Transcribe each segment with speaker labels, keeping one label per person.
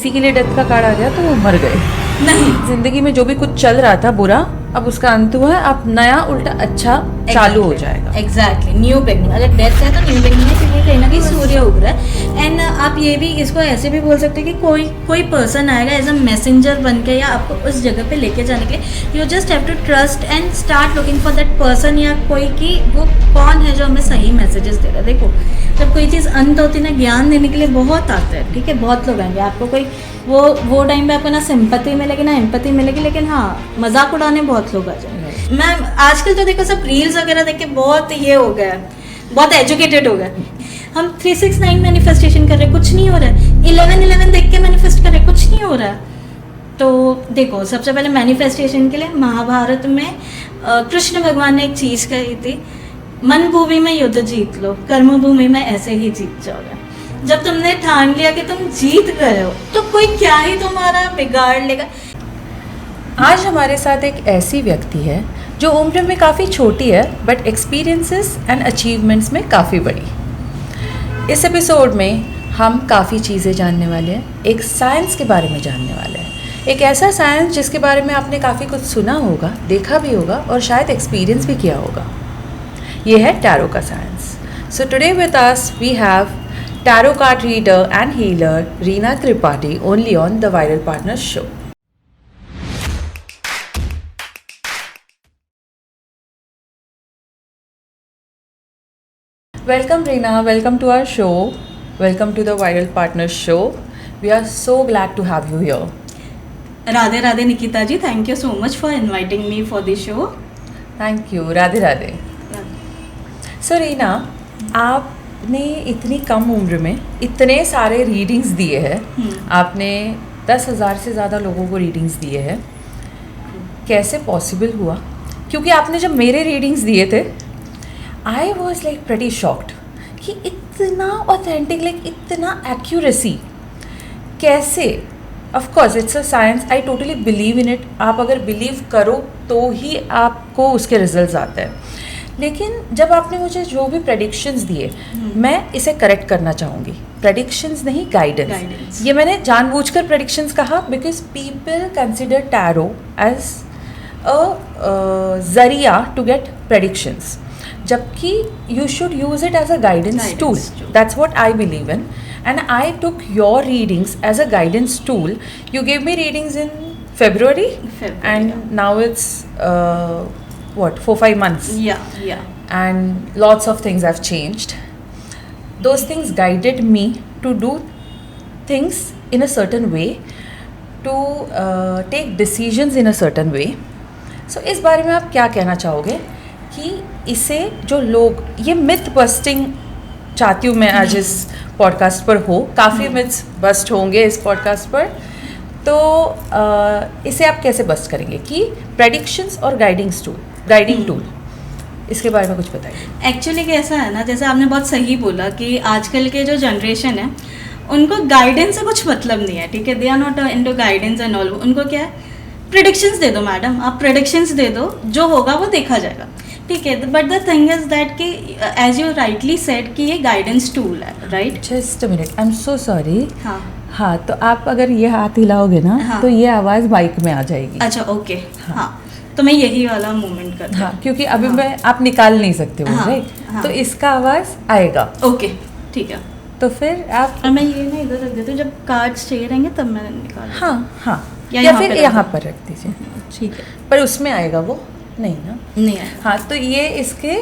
Speaker 1: किसी के लिए डेथ का कार्ड आ गया तो वो मर गए।
Speaker 2: नहीं,
Speaker 1: जिंदगी में जो भी कुछ चल रहा था बुरा, अब उसका अंत हुआ है, अब नया उल्टा अच्छा चालू हो जाएगा।
Speaker 2: Exactly, new beginning. अगर डेथ है तो न्यू बिगनिंग है, क्योंकि कहीं ना कहीं सूर्य उग रहा है। एंड आप ये भी इसको ऐसे भी बोल सकते हैं कि कोई पर्सन आएगा एज अ मैसेंजर बन के, या आपको उस जगह पे लेके जाने के लिए you just have to trust and start looking for that person, या कोई कि वो कौन है जो हमें सही मैसेजेस दे रहा है। देखो, जब कोई चीज़ अंत होती है ना, ज्ञान देने के लिए बहुत आता है, ठीक है, बहुत लोग आएंगे। आपको कोई वो टाइम पे आपको ना सिंपैथी मिलेगी ना एम्पैथी मिलेगी, लेकिन हाँ, मजाक उड़ाने बहुत लोग आ जाएंगे। मैं आजकल तो देखो सब रील्स वगैरह देख के बहुत ये हो गया, बहुत एजुकेटेड हो गए। हम 369 मैनिफेस्टेशन कर रहे, कुछ नहीं हो रहा है। 1111 देख के मैनिफेस्ट कर रहे, कुछ नहीं हो रहा है। तो देखो, सबसे पहले मैनिफेस्टेशन के लिए महाभारत में कृष्ण भगवान ने एक चीज़ कही थी, मन भूमि में युद्ध जीत लो, कर्म भूमि में ऐसे ही जीत जाओगे। जब तुमने ठान लिया कि तुम जीत गए हो, तो कोई क्या ही तुम्हारा बिगाड़ लेगा।
Speaker 1: आज हमारे साथ एक ऐसी व्यक्ति है जो उम्र में काफ़ी छोटी है, बट एक्सपीरियंसेस एंड अचीवमेंट्स में काफ़ी बड़ी। इस एपिसोड में हम काफ़ी चीज़ें जानने वाले हैं। एक साइंस के बारे में जानने वाले हैं, एक ऐसा साइंस जिसके बारे में आपने काफ़ी कुछ सुना होगा, देखा भी होगा और शायद एक्सपीरियंस भी किया होगा। ये है टैरो का साइंस। So today with us we have tarot card reader and healer Reena Tripathi, only on the viral partners show. Welcome Reena, welcome to our show. Welcome to the Viral Partners show. We are so glad to have you here.
Speaker 2: Radhe Radhe Nikita ji, thank you so much for inviting me for this show.
Speaker 1: Thank you. Radhe Radhe. So Reena, आपने इतनी कम उम्र में इतने सारे readings दिए हैं। आपने 10,000 से ज़्यादा लोगों को रीडिंग्स दिए हैं। कैसे पॉसिबल हुआ? क्योंकि आपने जब मेरे रीडिंग्स दिए थे, I was like pretty shocked कि इतना ऑथेंटिक, लाइक इतना एक्यूरेसी कैसे। Of course it's a science, I totally believe in it. आप अगर बिलीव करो तो ही आपको उसके रिजल्ट्स आते हैं। लेकिन जब आपने मुझे जो भी प्रेडिक्शंस दिए, मैं इसे करेक्ट करना चाहूँगी। प्रेडिक्शंस नहीं, गाइडेंस। ये मैंने जानबूझकर प्रेडिक्शंस कहा because people consider tarot as a जरिया टू गेट प्रेडिक्शंस, जबकि you should use it as a guidance tool. That's what I believe in, and I took your readings as a guidance tool. You gave me readings in February and now it's 4-5 months.
Speaker 2: Yeah.
Speaker 1: And lots of things have changed. Those things guided me to do things in a certain way, to take decisions in a certain way. So इस बारे में आप क्या कहना चाहोगे कि इसे जो लोग, ये मिथ बस्टिंग चाहती हूँ मैं आज इस पॉडकास्ट पर हो, काफ़ी मिथ्स बस्ट होंगे इस पॉडकास्ट पर, तो इसे आप कैसे बस्ट करेंगे कि प्रेडिक्शंस और गाइडिंग टूल, इसके बारे में कुछ बताइए।
Speaker 2: एक्चुअली कैसा है ना, जैसे आपने बहुत सही बोला कि आजकल के जो जनरेशन है उनको गाइडेंस से कुछ मतलब नहीं है, ठीक है। They are not into guidance and all. उनको क्या है, प्रेडिक्शंस दे दो मैडम, आप प्रेडिक्शंस दे दो, जो होगा वो देखा जाएगा, ठीक है। But the thing is that कि एज यू राइटली सेड कि ये गाइडेंस टूल है, right.
Speaker 1: Just a minute, I am so sorry.
Speaker 2: हाँ,
Speaker 1: तो आप अगर ये हाथ हिलाओगे ना,
Speaker 2: हाँ,
Speaker 1: तो ये आवाज़ माइक में आ जाएगी।
Speaker 2: अच्छा, ओके। हाँ, तो मैं यही वाला मूवमेंट करती हूँ।
Speaker 1: हाँ, क्योंकि अभी मैं आप निकाल नहीं सकते हो, राइट। तो इसका आवाज़ आएगा।
Speaker 2: ओके, ठीक है।
Speaker 1: तो फिर आप,
Speaker 2: और मैं ये ना इधर रख देती हूँ, जब कार्ड्स चाहिए रहेंगे तब मैं निकाल।
Speaker 1: हाँ, या फिर यहाँ पर रख दीजिए,
Speaker 2: ठीक है।
Speaker 1: पर उसमें आएगा वो नहीं ना?
Speaker 2: नहीं आएगा।
Speaker 1: हाँ, तो ये इसके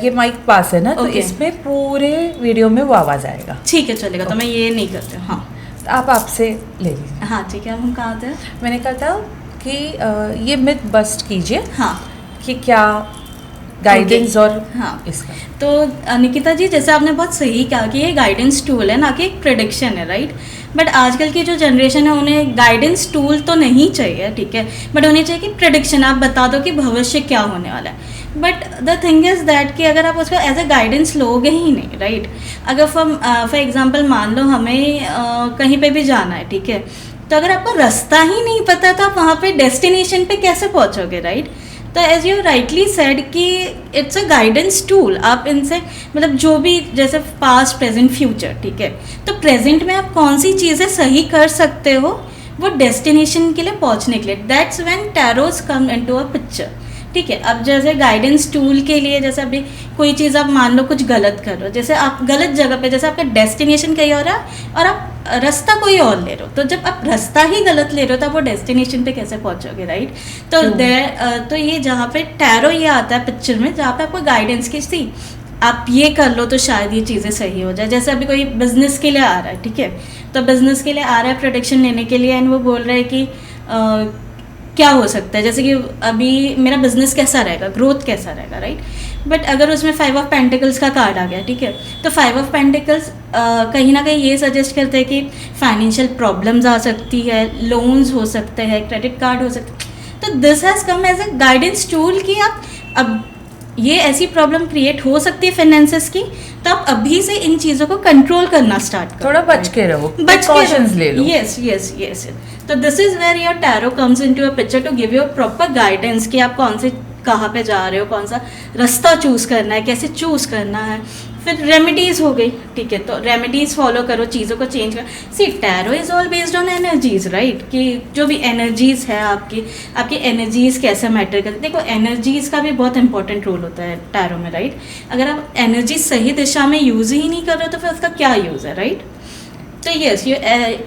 Speaker 1: ये माइक पास है ना, तो इसमें पूरे वीडियो में वो आवाज़ आएगा।
Speaker 2: ठीक है, चलेगा। तो मैं ये नहीं करती हूँ। हाँ,
Speaker 1: तो आप आपसे ले लीजिए।
Speaker 2: हाँ, ठीक है। हम कहाँ थे?
Speaker 1: मैंने कहा था कि ये मिथ बस्ट कीजिए।
Speaker 2: हाँ,
Speaker 1: कि क्या गाइडेंस और
Speaker 2: हाँ
Speaker 1: इसका।
Speaker 2: तो निकिता जी, जैसे आपने बहुत सही कहा कि ये गाइडेंस टूल है, ना कि एक प्रेडिक्शन है, राइट। बट आजकल की जो जनरेशन है उन्हें गाइडेंस टूल तो नहीं चाहिए, ठीक है, बट उन्हें चाहिए कि प्रेडिक्शन, आप बता दो कि भविष्य क्या होने वाला है। But the thing is that कि अगर आप उसको एज ए गाइडेंस लोगे ही नहीं, राइट। अगर फॉर एग्जांपल मान लो हमें कहीं पे भी जाना है, ठीक है, तो अगर आपको रास्ता ही नहीं पता तो आप वहाँ पे डेस्टिनेशन पे कैसे पहुँचोगे, राइट। तो एज यू राइटली सेड कि इट्स अ गाइडेंस टूल. आप इनसे मतलब जो भी जैसे पास्ट प्रेजेंट फ्यूचर, ठीक है, तो प्रेजेंट में आप कौन सी चीज़ें सही कर सकते हो वो डेस्टिनेशन के लिए पहुंचने के लिए, that's when Taro's come into a picture. ठीक है, अब जैसे गाइडेंस टूल के लिए जैसे अभी कोई चीज़ आप मान लो कुछ गलत कर रहे हो, जैसे आप गलत जगह पे, जैसे आपका डेस्टिनेशन कहीं और है और आप रास्ता कोई और ले रहे हो, तो जब आप रास्ता ही गलत ले रहे हो तो आप वो डेस्टिनेशन पे कैसे पहुंचोगे, राइट. तो तो ये जहाँ पे टैरो ये आता है पिक्चर में, जहाँ पे आपको गाइडेंस की थी, आप ये कर लो तो शायद ये चीज़ें सही हो जाए. जैसे अभी कोई बिजनेस के लिए आ रहा है, ठीक है, तो बिजनेस के लिए आ रहा है प्रोडक्शन लेने के लिए, एंड वो बोल रहा है कि क्या हो सकता है, जैसे कि अभी मेरा बिजनेस कैसा रहेगा, ग्रोथ कैसा रहेगा, राइट. बट अगर उसमें 5 ऑफ पेंटिकल्स का कार्ड आ गया, ठीक है, तो 5 ऑफ पेंटिकल्स कहीं ना कहीं ये सजेस्ट करते हैं कि फाइनेंशियल प्रॉब्लम्स आ सकती है, लोन्स हो सकते हैं, क्रेडिट कार्ड हो सकते हैं. तो this has come as a guidance tool कि आप अब ये ऐसी प्रॉब्लम क्रिएट हो सकती है फाइनेंसेस की, तो आप अभी से इन चीज़ों को कंट्रोल करना स्टार्ट करो,
Speaker 1: थोड़ा बच के रहो, प्रिकॉशंस ले लो.
Speaker 2: Yes yes yes. तो this is where your tarot comes into a picture to give you proper guidance कि आप कौन से कहाँ पे जा रहे हो, कौन सा रास्ता चूज़ करना है, कैसे चूज़ करना है. फिर रेमेडीज़ हो गई, ठीक है, तो रेमेडीज़ फॉलो करो, चीज़ों को चेंज करो. See tarot is all based on energies, right, कि जो भी एनर्जीज़ है आपकी एनर्जीज़ कैसे मैटर करती. देखो एनर्जीज़ का भी बहुत इंपॉर्टेंट रोल होता है टैरो में, राइट. अगर आप एनर्जी सही दिशा में यूज़ ही नहीं कर रहे हो तो फिर उसका क्या यूज़ है, राइट. तो yes, you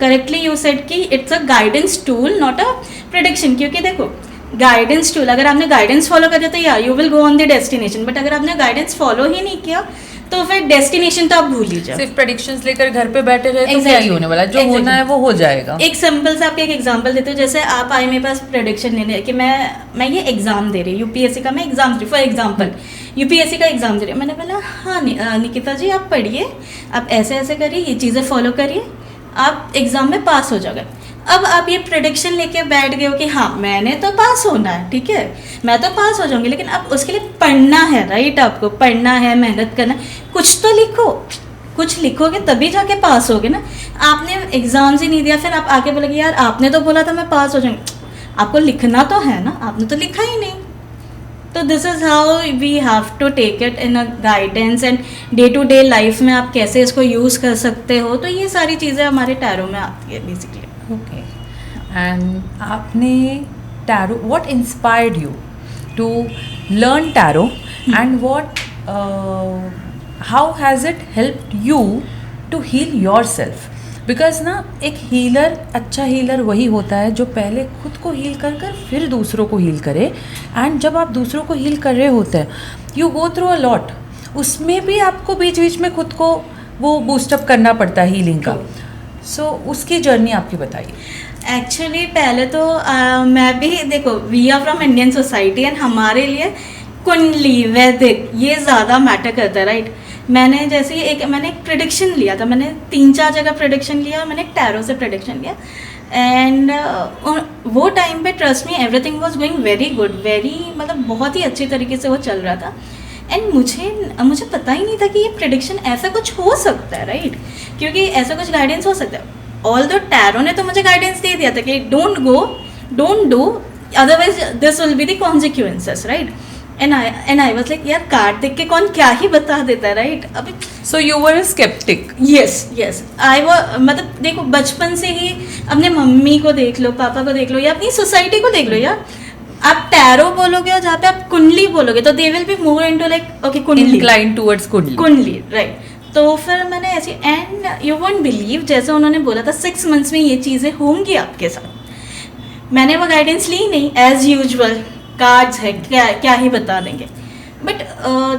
Speaker 2: correctly you said कि it's a guidance tool not a prediction. क्योंकि देखो गाइडेंस टूल, अगर आपने गाइडेंस फॉलो कर दिया तो या you will go on the destination, but अगर आपने गाइडेंस फॉलो ही नहीं किया तो फिर डेस्टिनेशन तो आप भूल ही जाओ.
Speaker 1: सिर्फ प्रेडिक्शंस लेकर घर पे बैठे रहे तो क्या ही होने वाला, जो होना है वो हो जाएगा.
Speaker 2: एक सिंपल सा आपको एक एग्जांपल देती हूँ. जैसे आप आए मेरे पास प्रेडिक्शन लेने कि मैं ये एग्जाम दे रही हूँ, यूपीएससी का मैं एग्जाम दे रही हूँ, फॉर एग्जाम्पल यूपीएससी का एग्जाम दे रही हूँ. मैंने बोला हाँ निकिता जी आप पढ़िए, आप ऐसे ऐसे करिए, ये चीज़ें फॉलो करिए, आप एग्जाम में पास हो जाओगे. अब आप ये प्रेडिक्शन लेके बैठ गए हो कि हाँ मैंने तो पास होना है, ठीक है, मैं तो पास हो जाऊंगी, लेकिन अब उसके लिए पढ़ना है, राइट. आपको पढ़ना है, मेहनत करना है, कुछ तो लिखो, कुछ लिखोगे तभी जाके पास होगे ना. आपने एग्जाम्स ही नहीं दिया, फिर आप आके बोलोगे यार आपने तो बोला था मैं पास हो जाऊंगी. आपको लिखना तो है ना, आपने तो लिखा ही नहीं. तो this is how we have to take it in a guidance, and day to day life में आप कैसे इसको यूज़ कर सकते हो. तो ये सारी चीज़ें हमारे टैरो में आती है बेसिकली.
Speaker 1: ओके. एंड आपने tarot, what inspired you to learn tarot and what how has it helped you to heal yourself? Because ना एक हीलर, अच्छा हीलर वही होता है जो पहले खुद को हील कर कर फिर दूसरों को हील करे. एंड जब आप दूसरों को हील कर रहे होते हैं you go through a lot, उसमें भी आपको बीच बीच में खुद को वो बूस्टअप करना पड़ता है हीलिंग का. सो उसकी जर्नी आपकी बताइए.
Speaker 2: एक्चुअली पहले तो मैं भी देखो we are from Indian society and हमारे लिए कुंडली वैदिक ये ज़्यादा मैटर करता है, राइट. मैंने मैंने एक प्रेडिक्शन लिया था, मैंने 3-4 जगह प्रेडिक्शन लिया, मैंने एक टैरो से प्रेडिक्शन लिया. एंड वो टाइम पे trust me everything was going very good, very मतलब बहुत ही अच्छी तरीके से वो चल रहा था. एंड मुझे पता ही नहीं था कि ये प्रेडिक्शन ऐसा कुछ हो सकता है, राइट. क्योंकि ऐसा कुछ गाइडेंस हो सकता है. ऑल दो टैरो ने तो मुझे गाइडेंस दे दिया था कि don't go, don't do, otherwise this will be the consequences, right. And I was like यार कार्ड देख के कौन क्या ही बता देता है, राइट. अभी
Speaker 1: so you were skeptic.
Speaker 2: Yes I वो मतलब देखो बचपन से ही अपने मम्मी को देख लो, पापा को देख लो, या अपनी सोसाइटी को देख लो यार. आप टैरो बोलोगे और जहाँ पे आप कुंडली बोलोगे तो they will be more into like okay कुंडली,
Speaker 1: इंक्लाइन टुवर्ड्स
Speaker 2: कुंडली, राइट. तो फिर मैंने ऐसी, एंड यू वोंट बिलीव जैसे उन्होंने बोला था 6 मंथ्स में ये चीज़ें होंगी आपके साथ. मैंने वो गाइडेंस ली नहीं, एज यूजुअल कार्ड्स है क्या ही बता देंगे. बट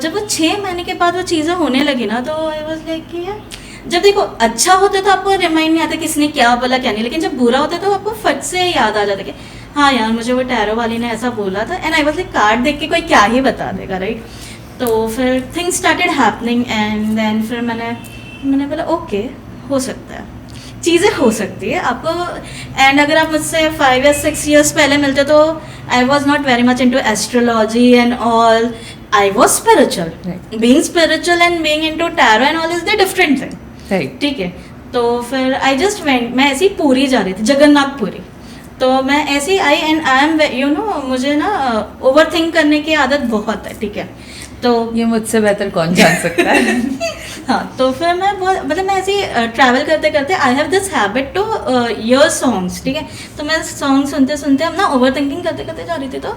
Speaker 2: जब वो 6 महीने के बाद वो चीज़ें होने लगी ना, तो आई वाज लाइक कि यार जब देखो अच्छा होता तो आपको रिमाइंड नहीं आता किसने क्या बोला क्या नहीं, लेकिन जब बुरा होता तो आपको फट से याद आ जाता कि हाँ यार मुझे वो टैरो वाली ने ऐसा बोला था. And I was like card देख के कोई क्या ही बता देगा, राइट. तो फिर things started happening and then फिर मैंने बोला ओके हो सकता है, चीज़ें हो सकती है आपको. एंड अगर आप मुझसे 5 या 6 years पहले मिलते तो I was not very much into astrology and all. I was spiritual, being spiritual and being into tarot and all is the different thing, ठीक है. तो फिर आई जस्ट वेंट, मैं ऐसी पूरी जा रही थी, जगन्नाथ पुरी. तो मैं ऐसे ही I and I am you know मुझे ना ओवर थिंक करने की आदत बहुत है, ठीक है। तो
Speaker 1: ये मुझसे बेहतर कौन जान सकता है।
Speaker 2: हाँ, तो फिर मैं बहुत मतलब मैं ऐसे ही ट्रैवल करते करते I have this habit two year songs, ठीक है। तो मैं सॉन्ग सुनते सुनते अब ना ओवर थिंकिंग करते करते जा रही थी। तो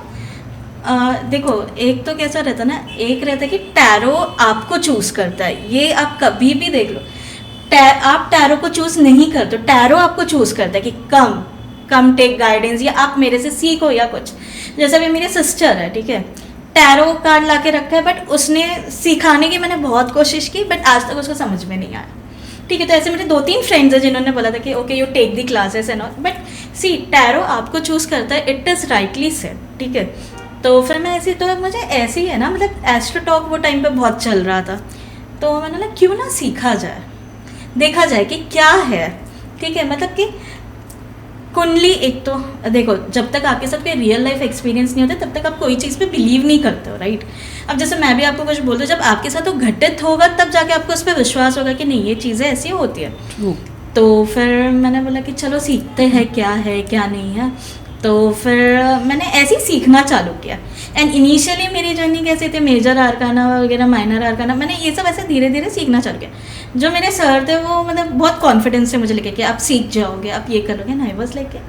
Speaker 2: देखो, एक तो कैसा रहता है ना, एक रहता है कि टैरो आपको चूज करता है, ये आप कभी भी देख लो। आप टैरो को चूज नहीं करते, टैरो आपको चूज करता है कि कम टेक गाइडेंस, या आप मेरे से सीखो या कुछ। जैसे भी मेरी सिस्टर है, ठीक है, टैरो कार्ड ला के रखा है, बट उसने सिखाने की मैंने बहुत कोशिश की, बट आज तक उसको समझ में नहीं आया, ठीक है। तो ऐसे मेरे 2-3 फ्रेंड्स हैं जिन्होंने बोला था कि okay you take the classes and all, but see tarot आपको चूज करता है, इट इज़ राइटली सेड, ठीक है। तो फिर मैं ऐसी, तो मुझे ऐसे ही है ना, मतलब एस्ट्रो टॉक वो टाइम पे बहुत चल रहा था, तो मैंने बोला क्यों ना सीखा जाए, देखा जाए कि क्या है, ठीक है। मतलब कि कुंडली, एक तो देखो, जब तक आपके साथ कोई रियल लाइफ एक्सपीरियंस नहीं होता तब तक आप कोई चीज़ पे बिलीव नहीं करते हो, राइट। अब जैसे मैं भी आपको कुछ बोलती हूँ, जब आपके साथ वो घटित होगा तब जाके आपको उस पर विश्वास होगा कि नहीं ये चीज़ें ऐसी होती है। तो फिर मैंने बोला कि चलो सीखते हैं क्या है क्या नहीं है। तो फिर मैंने ऐसे ही सीखना चालू किया। एंड इनिशियली मेरी जर्नी कैसे थी, मेजर आर्काना वगैरह, माइनर आर्काना, मैंने ये सब ऐसे धीरे धीरे सीखना चालू किया। जो मेरे सर थे वो मतलब बहुत कॉन्फिडेंस से मुझे लेके कि आप सीख जाओगे, आप ये करोगे ना। I was like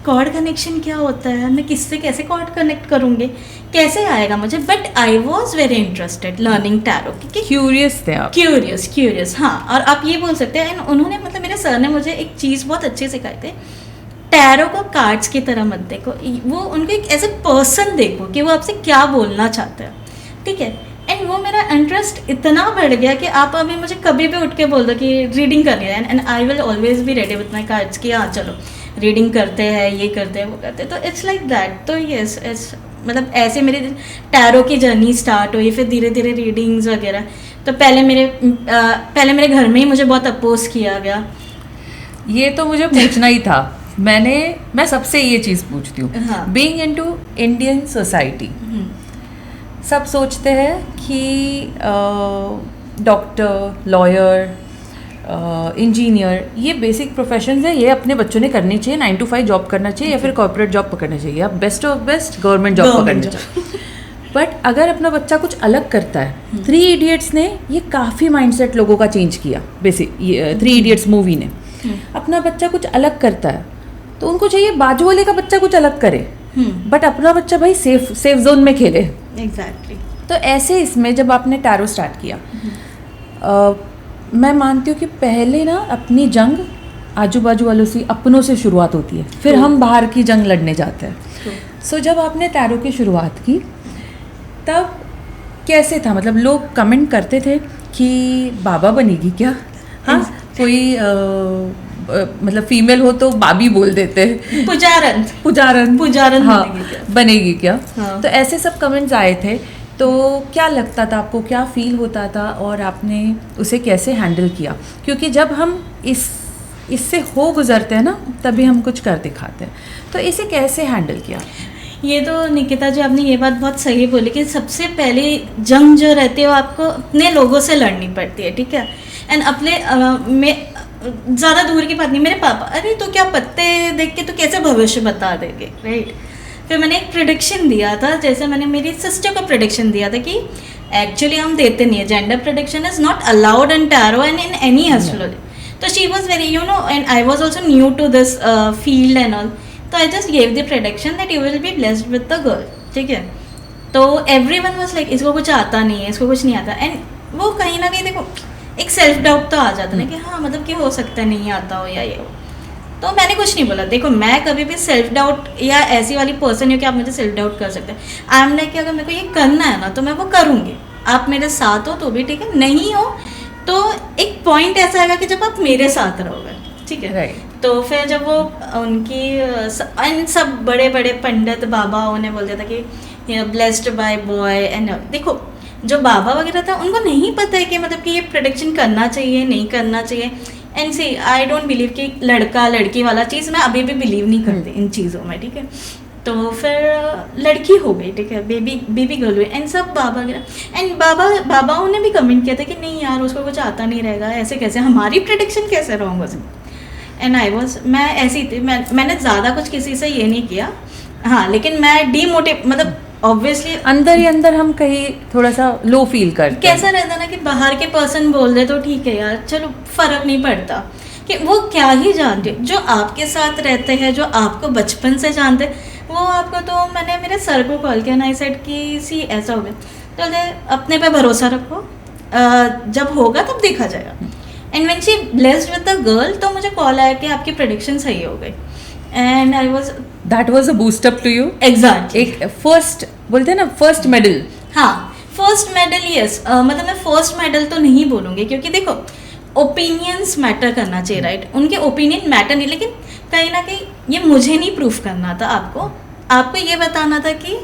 Speaker 2: cord connection क्या होता है, मैं किससे कैसे कॉर्ड कनेक्ट करूँगी, कैसे आएगा मुझे। But I was very interested learning tarot, क्योंकि
Speaker 1: क्यूरियस थे आप।
Speaker 2: क्यूरियस, हाँ। और आप ये बोल सकते हैं, उन्होंने मतलब मेरे सर ने मुझे एक चीज़ बहुत अच्छे से सिखाई थे, टैरो को कार्ड्स की तरह मत देखो, वो उनको एक ऐसे पर्सन देखो कि वो आपसे क्या बोलना चाहते हैं, ठीक है। एंड वो मेरा इंटरेस्ट इतना बढ़ गया कि आप अभी मुझे कभी भी उठ के बोल दो कि रीडिंग करनी है, and I will always be ready with my cards कि हाँ चलो रीडिंग करते हैं, ये करते हैं, वो करते हैं। तो इट्स लाइक दैट। तो यस, इट्स मतलब ऐसे मेरी टैरो की जर्नी स्टार्ट हुई, फिर धीरे धीरे रीडिंग्स वगैरह। तो पहले मेरे घर में ही मुझे बहुत अपोज किया गया।
Speaker 1: ये तो मुझे पूछना ही था, मैं सबसे ये चीज़ पूछती हूँ।
Speaker 2: हाँ।
Speaker 1: बीइंग इनटू इंडियन सोसाइटी, सब सोचते हैं कि डॉक्टर, लॉयर, इंजीनियर ये बेसिक प्रोफेशंस है, ये अपने बच्चों ने करनी चाहिए, 9 to 5 जॉब करना चाहिए, या फिर कॉर्पोरेट जॉब पकड़ना चाहिए, या best of best government job पकड़ना चाहिए। बट अगर अपना बच्चा कुछ अलग करता है, 3 इडियट्स ने ये काफ़ी माइंडसेट लोगों का चेंज किया। बेसिक 3 इडियट्स मूवी ने, अपना बच्चा कुछ अलग करता है तो उनको चाहिए बाजू वाले का बच्चा कुछ अलग करे, बट अपना बच्चा भाई सेफ जोन में खेले।
Speaker 2: एग्जैक्टली।
Speaker 1: तो ऐसे इसमें जब आपने टैरो स्टार्ट किया, मैं मानती हूँ कि पहले ना अपनी जंग आजू बाजू वालों से, अपनों से शुरुआत होती है, फिर हम बाहर की जंग लड़ने जाते हैं। सो जब आपने टैरो की शुरुआत की तब कैसे था, मतलब लोग कमेंट करते थे कि बाबा बनेगी क्या? हाँ, कोई मतलब फीमेल हो तो बाबी बोल देते, पुजारन हाँ, बनेगी क्या? हाँ। तो ऐसे सब कमेंट्स आए थे। तो क्या लगता था आपको, क्या फील होता था, और आपने उसे कैसे हैंडल किया? क्योंकि जब हम इससे हो गुजरते हैं ना, तभी हम कुछ कर दिखाते हैं। तो इसे कैसे हैंडल किया?
Speaker 2: ये तो निकिता जी आपने ये बात बहुत सही बोली कि सबसे पहले जंग जो रहती है वो आपको अपने लोगों से लड़नी पड़ती है, ठीक है। एंड अपने ज़्यादा दूर की बात नहीं, मेरे पापा, अरे तो क्या पत्ते देख के तो कैसे भविष्य बता देंगे, राइट। फिर मैंने एक प्रेडिक्शन दिया था, जैसे मैंने मेरी सिस्टर को प्रेडिक्शन दिया था कि एक्चुअली हम देते नहीं है, gender prediction is not allowed in tarot and in any astrology. तो she was very and I was also new to this field and all. तो I just gave the prediction that you will be blessed with the girl, ठीक है। तो everyone was like इसको कुछ आता नहीं है, इसको कुछ नहीं आता। एंड वो कहीं ना कहीं देखो एक सेल्फ डाउट तो आ जाता है ना कि हाँ मतलब कि हो सकता है नहीं आता हो या ये हो। तो मैंने कुछ नहीं बोला। देखो मैं कभी भी सेल्फ डाउट या ऐसी वाली पर्सन हूँ कि आप मुझे सेल्फ डाउट कर सकते हैं। आई एम लाइक कि अगर मेरे को ये करना है ना तो मैं वो करूँगी, आप मेरे साथ हो तो भी ठीक है, नहीं हो तो एक पॉइंट ऐसा आएगा कि जब आप मेरे साथ रहोगे, ठीक है।
Speaker 1: right.
Speaker 2: तो फिर जब वो उनकी सब बड़े बड़े पंडित बाबा उन्हें बोलते था कि ब्लेस्ड बाय बॉय एंड देखो जो बाबा वगैरह था उनको नहीं पता है कि मतलब कि ये प्रेडिक्शन करना चाहिए नहीं करना चाहिए। And see I don't believe कि लड़का लड़की वाला चीज़ मैं अभी भी बिलीव नहीं करती इन चीज़ों में, ठीक है। तो फिर लड़की हो गई, ठीक है, बेबी गर्ल हुई एंड सब बाबा वगैरह। एंड बाबाओं ने भी कमेंट किया था कि नहीं यार उसको कुछ आता नहीं रहेगा, ऐसे कैसे, हमारी प्रेडिक्शन कैसे रॉन्ग हो सकती। एंड मैं ऐसी थी, मैंने ज़्यादा कुछ किसी से ये नहीं किया, हाँ, लेकिन मैं डीमोटिव, मतलब ऑब्वियसली
Speaker 1: अंदर ही अंदर हम कहीं थोड़ा सा लो फील करते हैं।
Speaker 2: कैसा रहता ना कि बाहर के पर्सन बोल दे तो ठीक है यार, चलो फर्क नहीं पड़ता, कि वो क्या ही जानते, जो आपके साथ रहते हैं, जो आपको बचपन से जानते, वो आपको, तो मैंने मेरे सर को कॉल किया, नाई सेड कि सी ऐसा हो गया, तो अपने पे भरोसा रखो, जब होगा तब देखा जाएगा। And when she blessed with the girl, तो मुझे कॉल आया कि आपकी प्रेडिक्शन सही हो गई, and I was,
Speaker 1: that was a boost up to you.
Speaker 2: Exactly,
Speaker 1: एक फर्स्ट बोलते हैं ना, फर्स्ट मेडल।
Speaker 2: हाँ, फर्स्ट मेडल, यस, मतलब मैं फर्स्ट मेडल तो नहीं बोलूँगी, क्योंकि देखो ओपिनियंस मैटर करना चाहिए, राइट, उनके ओपिनियन मैटर नहीं, लेकिन कहीं ना कहीं ये मुझे नहीं प्रूफ करना था, आपको ये बताना था कि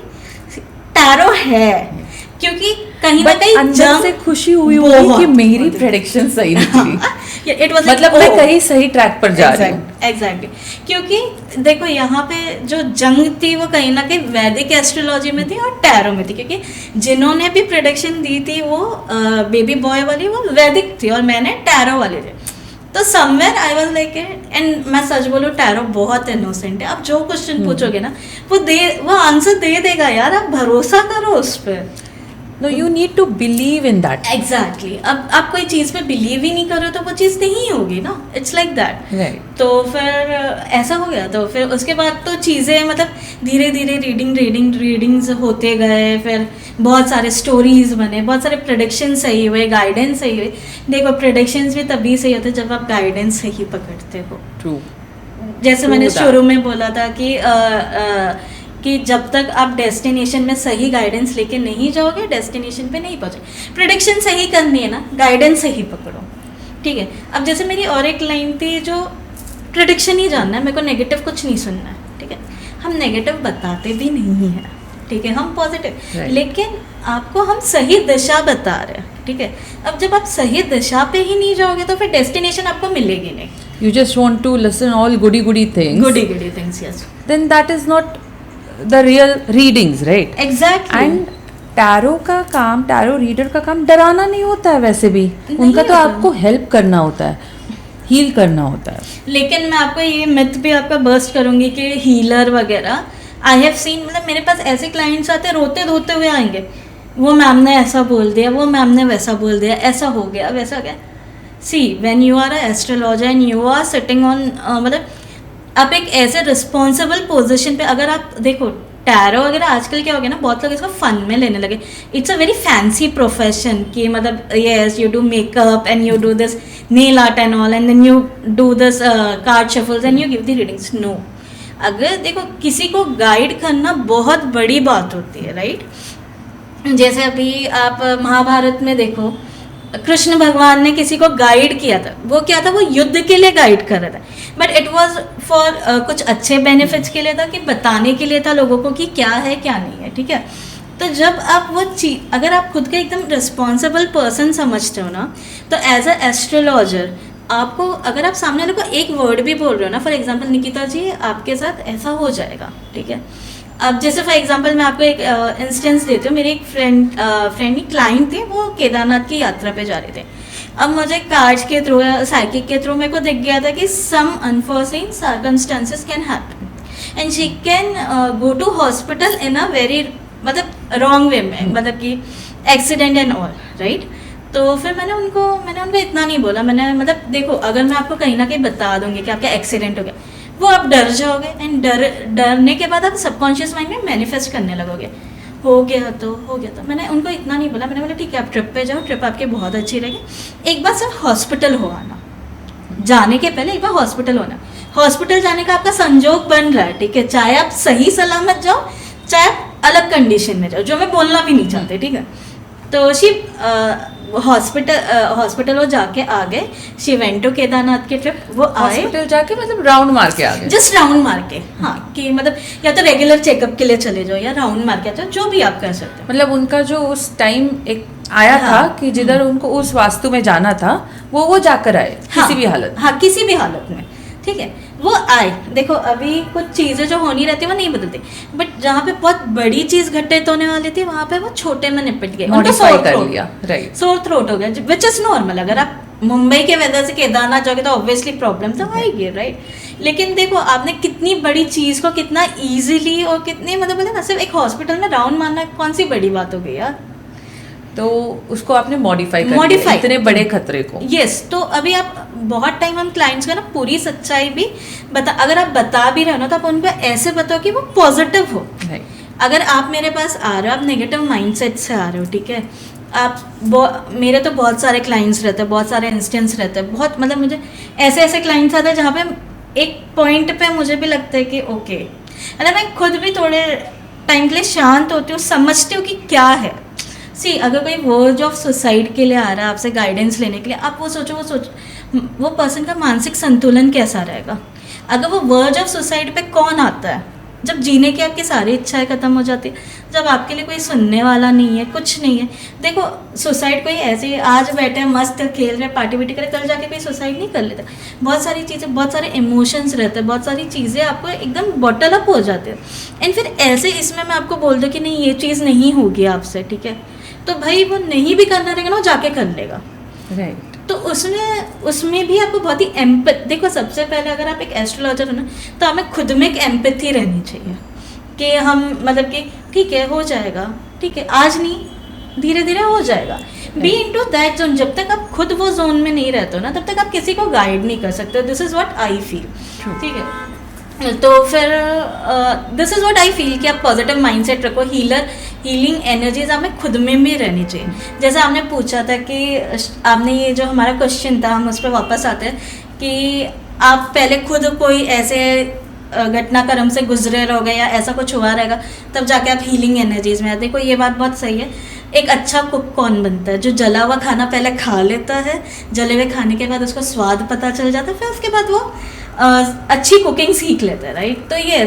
Speaker 2: टैरो है, क्योंकि कहीं ना कहीं
Speaker 1: अंदर से खुशी हुई होगी कि मेरी प्रेडिक्शन सही निकली।
Speaker 2: इट वाज
Speaker 1: मतलब मैं कहीं सही ट्रैक पर जा रही हूँ।
Speaker 2: एग्जैक्टली, क्योंकि देखो यहाँ पे जो जंग थी वो कहीं ना कहीं वैदिक एस्ट्रोलॉजी में थी और टैरो में थी, क्योंकि जिन्होंने भी प्रेडिक्शन दी थी वो बेबी बॉय वाली वो वैदिक थी और मैंने टैरो वाले थे। तो somewhere I was like, and मैं सच बोलूँ टैरो बहुत इनोसेंट है, आप जो क्वेश्चन पूछोगे ना वो आंसर दे देगा यार, आप भरोसा करो उस पर।
Speaker 1: No, you need to believe in that.
Speaker 2: Exactly. अब आप कोई चीज़ पे बिलीव ही नहीं करो तो वो चीज़ नहीं होगी ना, इट्स लाइक दैट। तो फिर ऐसा हो गया, तो फिर उसके बाद तो चीज़ें मतलब धीरे धीरे रीडिंग्स होते गए, फिर बहुत सारे स्टोरीज बने, बहुत सारे प्रेडिक्शन सही हुए, गाइडेंस सही हुए। देखो प्रेडिक्शंस भी तभी सही होते जब आप गाइडेंस सही पकड़ते हो।
Speaker 1: True.
Speaker 2: जैसे मैंने शुरू में बोला था कि जब तक आप डेस्टिनेशन में सही गाइडेंस लेके नहीं जाओगे, डेस्टिनेशन पे नहीं पहुँचे। प्रेडिक्शन सही करनी है ना, गाइडेंस सही पकड़ो, ठीक है। अब जैसे मेरी और एक लाइन थी, जो प्रेडिक्शन ही जानना है, मेरे को नेगेटिव कुछ नहीं सुनना है, ठीक है। हम नेगेटिव बताते भी नहीं हैं, ठीक है, हम पॉजिटिव, लेकिन आपको हम सही दिशा बता रहे हैं, ठीक है। अब जब आप सही दिशा पे ही नहीं जाओगे तो फिर डेस्टिनेशन आपको मिलेगी नहीं।
Speaker 1: You just want to listen all goody things.
Speaker 2: Yes.
Speaker 1: Then that is not the real readings, right?
Speaker 2: Exactly.
Speaker 1: And tarot का काम, टैरो रीडर का काम डराना नहीं होता है वैसे भी, उनका तो आपको हेल्प करना होता है, हील करना होता है।
Speaker 2: लेकिन मैं आपको ये मिथ भी आपका बर्स्ट करूंगी कि हीलर वगैरह, आई हैव सीन, मतलब मेरे पास ऐसे क्लाइंट्स आते रोते धोते हुए आएंगे, वो मैम ने ऐसा बोल दिया, वो मैम ने वैसा बोल दिया, ऐसा हो गया वैसा गया। See when you are a astrologer and you are sitting on, मतलब आप एक ऐसे रिस्पॉन्सिबल पोजीशन पे, अगर आप देखो टैरो वगैरह आजकल क्या हो गया ना, बहुत लोग इसको फन में लेने लगे। It's a very fancy profession कि मतलब yes you do makeup and you do this nail art and all and then you do this card shuffles and you give the readings. No, अगर देखो किसी को guide करना बहुत बड़ी बात होती है, राइट। जैसे अभी आप महाभारत में देखो, कृष्ण भगवान ने किसी को गाइड किया था, वो क्या था, वो युद्ध के लिए गाइड कर रहा था, बट इट वाज फॉर कुछ अच्छे बेनिफिट्स के लिए था, कि बताने के लिए था लोगों को कि क्या है क्या नहीं है, ठीक है। तो जब आप वो चीज, अगर आप खुद का एकदम रिस्पॉन्सिबल पर्सन समझते हो ना, तो एज अ एस्ट्रोलॉजर आपको, अगर आप सामने वाले को एक वर्ड भी बोल रहे हो ना, फॉर एग्जाम्पल निकिता जी आपके साथ ऐसा हो जाएगा, ठीक है। अब जैसे फॉर एग्जांपल मैं आपको एक इंस्टेंस देती हूँ। मेरी एक फ्रेंड क्लाइंट थे, वो केदारनाथ की यात्रा पे जा रहे थे। अब मुझे कार्ड्स के थ्रू या साइकिक के थ्रू मेरे को दिख गया था कि some unforeseen circumstances can happen and she can go to hospital in a very, मतलब रॉन्ग वे में, मतलब कि एक्सीडेंट एंड ऑल, राइट। तो फिर मैंने उनको इतना नहीं बोला, मैंने मतलब देखो, अगर मैं आपको कहीं ना कहीं बता दूंगी कि आपका एक्सीडेंट हो गया, वो आप डर जाओगे, एंड डरने के बाद आप सबकॉन्शियस माइंड में मैनिफेस्ट करने लगोगे, हो गया तो मैंने उनको इतना नहीं बोला। मैंने बोला ठीक है आप ट्रिप पे जाओ, ट्रिप आपकी बहुत अच्छी रहेगी, एक बार सिर्फ हॉस्पिटल हो आना, जाने के पहले एक बार हॉस्पिटल होना। हॉस्पिटल जाने का आपका संजोग बन रहा है, ठीक है, चाहे आप सही सलामत जाओ, चाहे आप अलग कंडीशन में जाओ, जो मैं बोलना भी नहीं चाहते, ठीक है। तो हॉस्पिटल वो जाके आ गए, शी वेंट टू केदारनाथ के ट्रिप, वो आए
Speaker 1: हॉस्पिटल जाके मतलब राउंड मार के आ गए,
Speaker 2: जस्ट राउंड मार के, हाँ, कि मतलब या तो रेगुलर चेकअप के लिए चले जाओ या राउंड मार के आ जाओ, जो भी आप कर सकते हो।
Speaker 1: मतलब उनका जो उस टाइम एक आया था कि जिधर उनको उस वास्तु में जाना था, वो जाकर आए, किसी भी हालत,
Speaker 2: हाँ किसी भी हालत में, ठीक है, वो आए। देखो अभी कुछ चीज़ें जो होनी रहती है वो नहीं बदलती, बट जहाँ पे बहुत बड़ी चीज़ घटित होने वाली थी वहाँ पे वो छोटे में निपट गए, उनका
Speaker 1: मॉडिफाई कर लिया, राइट,
Speaker 2: सोर थ्रोट हो गया, विच इज नॉर्मल। अगर आप मुंबई के वेदर से केदारनाथ जाओगे तो ऑब्वियसली प्रॉब्लम तो आएगी, राइट? लेकिन देखो आपने कितनी बड़ी चीज़ को कितना इजीली और कितनी मतलब बोले ना, सिर्फ एक हॉस्पिटल में राउंड मारना कौन सी बड़ी बात हो गई यार।
Speaker 1: तो उसको आपने मॉडिफाई इतने बड़े खतरे को।
Speaker 2: यस तो अभी आप बहुत टाइम हम क्लाइंट्स का ना पूरी सच्चाई भी अगर आप बता भी रहे हो ना तो आप उनको ऐसे बताओ कि वो पॉजिटिव हो। अगर आप मेरे पास आ रहे हो, आप नेगेटिव माइंडसेट से आ रहे हो, ठीक है, आप मेरे तो बहुत सारे क्लाइंट्स रहते हैं, बहुत सारे इंस्टेंस रहते हैं, बहुत मतलब मुझे ऐसे ऐसे क्लाइंट्स आते हैं जहाँ पे एक पॉइंट पे मुझे भी लगता है कि ओके, मतलब मैं खुद भी थोड़े टाइम के लिए शांत होती हूँ, समझती हूँ कि क्या है। सी अगर कोई वर्ज ऑफ सुसाइड के लिए आ रहा है आपसे गाइडेंस लेने के लिए, आप वो सोचो वो पर्सन का मानसिक संतुलन कैसा रहेगा। अगर वो वर्ज ऑफ सुसाइड पे कौन आता है, जब जीने की आपकी सारी इच्छाएं खत्म हो जाती है, जब आपके लिए कोई सुनने वाला नहीं है, कुछ नहीं है। देखो सुसाइड कोई ऐसे ही आज बैठे हैं मस्त खेल रहे पार्टी वार्टी करे, कल जाके कोई सुसाइड नहीं कर लेता। बहुत सारी चीज़ें, बहुत सारे इमोशंस रहते हैं, बहुत सारी चीज़ें आपको एकदम बॉटल अप हो जाते हैं। एंड फिर ऐसे इसमें मैं आपको बोल दूँ कि नहीं ये चीज़ नहीं होगी आपसे, ठीक है, तो भाई वो नहीं भी करना रहेगा ना, वो जाके कर लेगा,
Speaker 1: राइट।
Speaker 2: तो उसमें भी आपको बहुत ही देखो सबसे पहले अगर आप एक एस्ट्रोलॉजर हो ना तो हमें खुद में एक एम्पैथी रहनी चाहिए कि हम मतलब कि ठीक है हो जाएगा, ठीक है आज नहीं धीरे धीरे हो जाएगा। Be into that zone. जब तक आप खुद वो जोन में नहीं रहते हो ना तब तक आप किसी को गाइड नहीं कर सकते। This is what I feel, ठीक है। तो फिर this is what I feel कि आप पॉजिटिव माइंडसेट रखो। हीलिंग एनर्जीज हमें खुद में भी रहनी चाहिए। जैसे आपने पूछा था कि आपने ये जो हमारा क्वेश्चन था हम उस पर वापस आते हैं कि आप पहले खुद कोई ऐसे घटनाक्रम से गुजरे रहोगे या ऐसा कुछ हुआ रहेगा तब जाके आप हीलिंग एनर्जीज में आते। देखो ये बात बहुत सही है। एक अच्छा कुक कौन बनता है? जो जला हुआ खाना पहले खा लेता है, जले हुए खाने के बाद उसको स्वाद पता चल जाता है, फिर उसके बाद वो अच्छी कुकिंग सीख लेते हैं, राइट। तो ये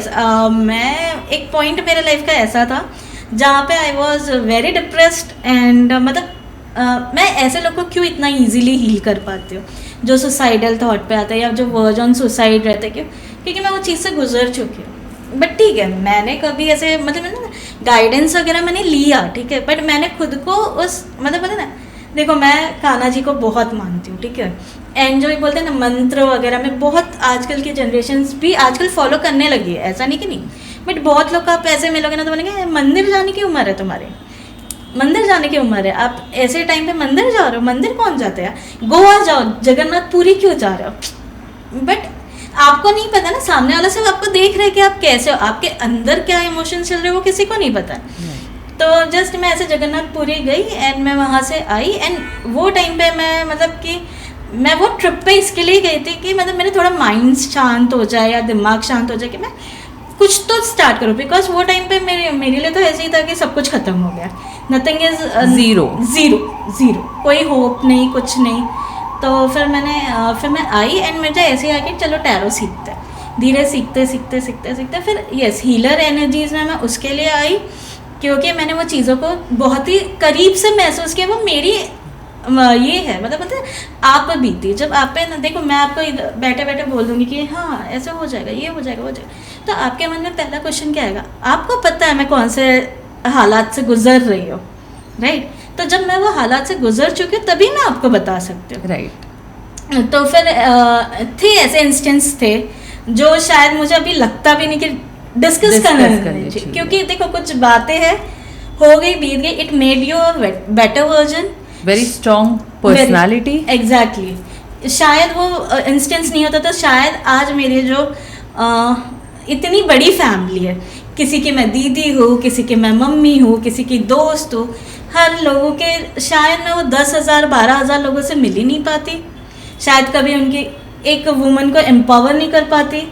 Speaker 2: मैं एक पॉइंट मेरे लाइफ का ऐसा था जहाँ पे I was very depressed and मतलब मैं ऐसे लोग को क्यों इतना ईजिली हील कर पाती हूँ जो सुसाइडल थॉट पे आता है या जो वर्ज ऑन सुसाइड रहते हैं, क्योंकि मैं वो चीज़ से गुजर चुकी हूँ। बट ठीक है, मैंने कभी ऐसे मतलब ना गाइडेंस वगैरह मैंने लिया, ठीक है, बट मैंने खुद को उस मतलब पता ना, देखो मैं कान्हा जी को बहुत मानती हूँ, ठीक है, एंड जो बोलते हैं ना मंत्र वगैरह में बहुत आजकल की जनरेशन भी आजकल फॉलो करने लगी है, ऐसा नहीं कि नहीं, बट बहुत लोग आप ऐसे मिलोगे ना तो बोलेंगे मंदिर जाने की उम्र है तुम्हारे, मंदिर जाने की उम्र है, आप ऐसे टाइम पे मंदिर जा रहे हो? मंदिर कौन जाते हैं? गोवा जाओ, जगन्नाथपुरी क्यों जा रहे हो? बट आपको नहीं पता ना, सामने वाला सिर्फ आपको देख रहे कि आप कैसे हो, आपके अंदर क्या इमोशन चल रहे हो वो किसी को नहीं पता। तो जस्ट मैं ऐसे जगन्नाथपुरी गई एंड मैं वहाँ से आई एंड वो टाइम पे मैं मतलब कि मैं वो ट्रिप पे इसके लिए गई थी कि मतलब मेरा थोड़ा माइंड शांत हो जाए या दिमाग शांत हो जाए कि मैं कुछ तो स्टार्ट करूँ। बिकॉज वो टाइम पे मेरे लिए तो ऐसे ही था कि सब कुछ ख़त्म हो गया, नथिंग इज ज़ीरो, कोई होप नहीं, कुछ नहीं। तो फिर मैं आई एंड मुझे ऐसे आके चलो टैरो सीखते हैं, धीरे सीखते फिर यस हीलर एनर्जीज में मैं उसके लिए आई क्योंकि मैंने वो चीज़ों को बहुत ही करीब से महसूस किया। वो मेरी ये है मतलब पता है आप पर बीती, जब आप पे देखो मैं आपको बैठे बैठे बोल दूंगी कि हाँ ऐसे हो जाएगा, ये हो जाएगा, वो जाएगा, तो आपके मन में पहला क्वेश्चन क्या आएगा? आपको पता है मैं कौन से हालात से गुजर रही हूँ, राइट। तो जब मैं वो हालात से गुजर चुकी हूँ तभी मैं आपको बता सकती हूँ,
Speaker 1: राइट।
Speaker 2: तो फिर थे ऐसे इंस्टेंस थे जो शायद मुझे अभी लगता भी नहीं कि डिस्कस करना चाहिए, क्योंकि देखो कुछ बातें हैं हो गई बीत गई, it made you a better version,
Speaker 1: very strong personality.
Speaker 2: Exactly. शायद वो इंस्टेंस नहीं होता तो शायद आज मेरी जो इतनी बड़ी फैमिली है, किसी की मैं दीदी हूँ, किसी की मैं मम्मी हूँ, किसी की दोस्त हूँ, हर लोगों के शायद मैं वो 10,000 12,000 लोगों से मिल ही नहीं पाती, शायद कभी उनकी एक वुमन को एम्पावर नहीं कर पाती।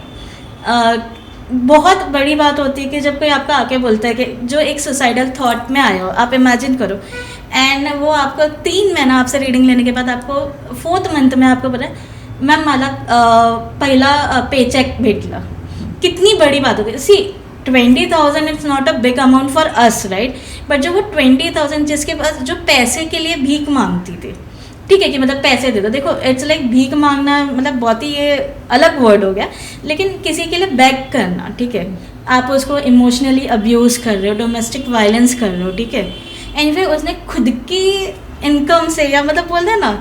Speaker 2: बहुत बड़ी बात होती है कि जब कोई आपका आके बोलता है कि जो एक सुसाइडल थॉट में आए हो, आप इमेजिन करो एंड वो आपको 3 महीना आपसे रीडिंग लेने के बाद आपको 4th मंथ में आपको पता है मैम मला पहिला पे चेक भेटला, कितनी बड़ी बात होती है। सी 20,000 it's not a big amount for us, right, but जो वो 20,000 जिसके पास जो पैसे के लिए भीख मांगती थी, ठीक है, कि मतलब पैसे दे दो, देखो इट्स लाइक भीख मांगना मतलब बहुत ही ये अलग वर्ड हो गया, लेकिन किसी के लिए बैक करना, ठीक है, आप उसको इमोशनली अब्यूज़ कर रहे हो, डोमेस्टिक वायलेंस कर रहे हो, ठीक है, एंड फिर उसने खुद की इनकम से या मतलब बोलते हैं ना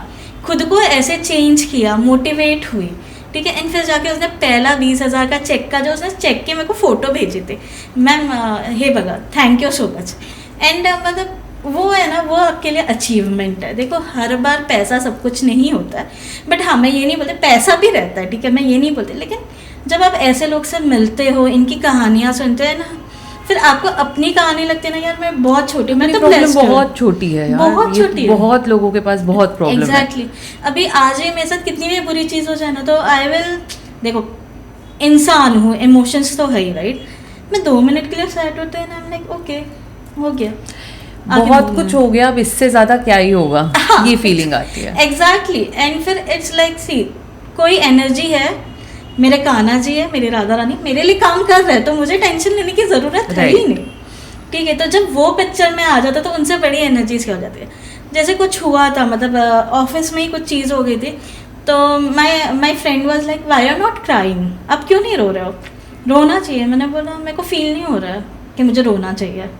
Speaker 2: खुद को ऐसे चेंज किया, मोटिवेट हुई, ठीक है। एंड फिर जाके उसने पहला 20,000 का चेक का जो उसने चेक के मेरे को फ़ोटो भेजे थे, मैम हे भगत thank you so much. And मतलब वो है ना, वो आपके लिए अचीवमेंट है। देखो हर बार पैसा सब कुछ नहीं होता है, बट हाँ मैं ये नहीं बोलते पैसा भी रहता है, ठीक है, मैं ये नहीं बोलती, लेकिन जब आप ऐसे लोग से मिलते हो, इनकी कहानियाँ सुनते हैं ना, फिर आपको अपनी कहानी लगती है ना, यार मैं बहुत छोटी हूँ, मैं तो blessed हूँ।
Speaker 1: बहुत छोटी है यार,
Speaker 2: बहुत छोटी है।
Speaker 1: बहुत लोगों के पास बहुत प्रॉब्लम है।
Speaker 2: एग्जैक्टली। अभी आज ही मेरे साथ कितनी भी बुरी चीज़ हो जाए ना, तो आई विल, देखो इंसान हूँ, इमोशंस तो है ही, राइट। मैं 2 मिनट के लिए सैड होते हैं ना, I'm like ओके हो गया,
Speaker 1: बहुत कुछ हो गया, अब इससे ज्यादा क्या ही होगा,
Speaker 2: हाँ,
Speaker 1: ये फीलिंग आती है।
Speaker 2: एग्जैक्टली। एंड फिर इट्स लाइक सी, कोई एनर्जी है, मेरे कान्हा जी है, मेरी राधा रानी मेरे लिए काम कर रहे हैं, तो मुझे टेंशन लेने की ज़रूरत है ही नहीं, ठीक है। तो जब वो पिक्चर में आ जाता तो उनसे बड़ी एनर्जीज क्या हो जाती है। जैसे कुछ हुआ था, मतलब ऑफिस में ही कुछ चीज़ हो गई थी, तो my friend was like why are not crying, अब क्यों नहीं रो रहे हो, रोना चाहिए। मैंने बोला मेरे को फील नहीं हो रहा है कि मुझे रोना चाहिए,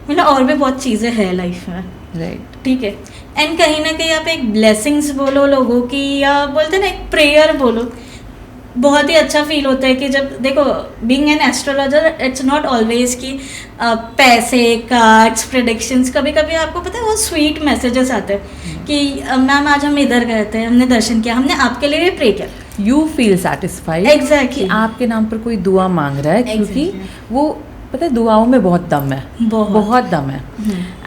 Speaker 2: मतलब और भी बहुत चीज़ें हैं लाइफ में,
Speaker 1: राइट,
Speaker 2: ठीक है। एंड कहीं ना कहीं आप एक ब्लेसिंग्स बोलो लोगों की, या बोलते ना एक प्रेयर बोलो, बहुत ही अच्छा फील होता है कि जब देखो being an astrologer it's not always कि पैसे, कार्ड्स, प्रेडिक्शंस, कभी कभी आपको पता है वो स्वीट मैसेजेस आते हैं कि मैम आज हम इधर गए थे, हमने दर्शन किया, हमने आपके लिए प्रे किया,
Speaker 1: यू फील सेटिस्फाइड
Speaker 2: Exactly.
Speaker 1: कि आपके नाम पर कोई दुआ मांग रहा है, क्योंकि
Speaker 2: Exactly.
Speaker 1: वो पता है दुआओं में बहुत दम है, बहुत दम है।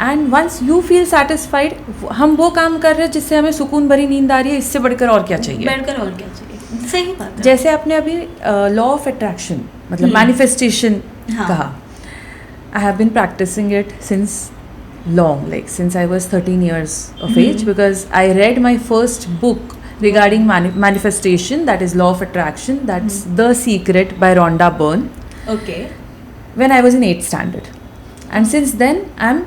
Speaker 1: And once you feel satisfied, हम वो काम कर रहे हैं जिससे हमें सुकून भरी नींद आ रही है, इससे बढ़कर और क्या चाहिए।
Speaker 2: बढ़कर और क्या चाहिए, सही बात है।
Speaker 1: जैसे आपने अभी लॉ ऑफ अट्रैक्शन मतलब मैनिफेस्टेशन
Speaker 2: हाँ.
Speaker 1: कहा, I have been practicing it since long, like since I was 13 years of age, because I read my first book regarding manifestation, that is Law of Attraction, that's The Secret by Rhonda Byrne,
Speaker 2: Okay.
Speaker 1: when I was in 8th standard, and since then I'm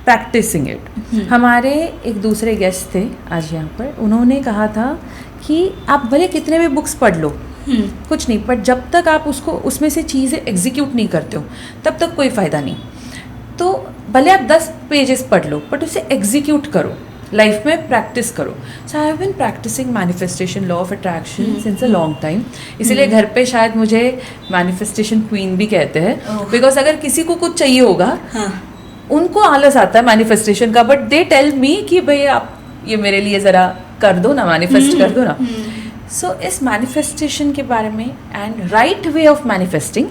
Speaker 1: practicing it. हमारे एक दूसरे guest थे आज यहाँ पर, उन्होंने कहा था कि आप भले कितने भी बुक्स पढ़ लो, कुछ नहीं, बट जब तक आप उसको उसमें से चीज़ें एग्जीक्यूट नहीं करते हो तब तक कोई फ़ायदा नहीं। तो भले आप 10 पेजेस पढ़ लो बट उसे एग्जीक्यूट करो, लाइफ में प्रैक्टिस करो। So I have been practising manifestation, law of attraction since a long time. इसीलिए घर पे शायद मुझे मैनिफेस्टेशन क्वीन भी कहते हैं, बिकॉज अगर किसी को कुछ चाहिए होगा, उनको आलस आता है मैनिफेस्टेशन का, बट दे टेल मी कि भाई आप ये मेरे लिए ज़रा कर दो ना, मैनिफेस्ट कर दो ना। सो इस मैनिफेस्टेशन के बारे में, and right way of manifesting,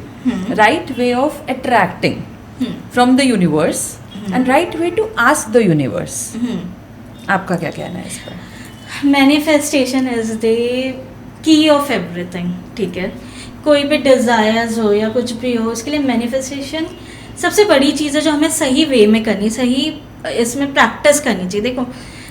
Speaker 1: right way of attracting from the universe, and right way to ask the universe, आपका क्या कहना है इस पर?
Speaker 2: Manifestation is the key of everything, ठीक है। कोई भी डिज़ायर्स हो या कुछ भी हो, उसके लिए मैनिफेस्टेशन सबसे बड़ी चीज़ है जो हमें सही वे में करनी, सही इसमें प्रैक्टिस करनी चाहिए। देखो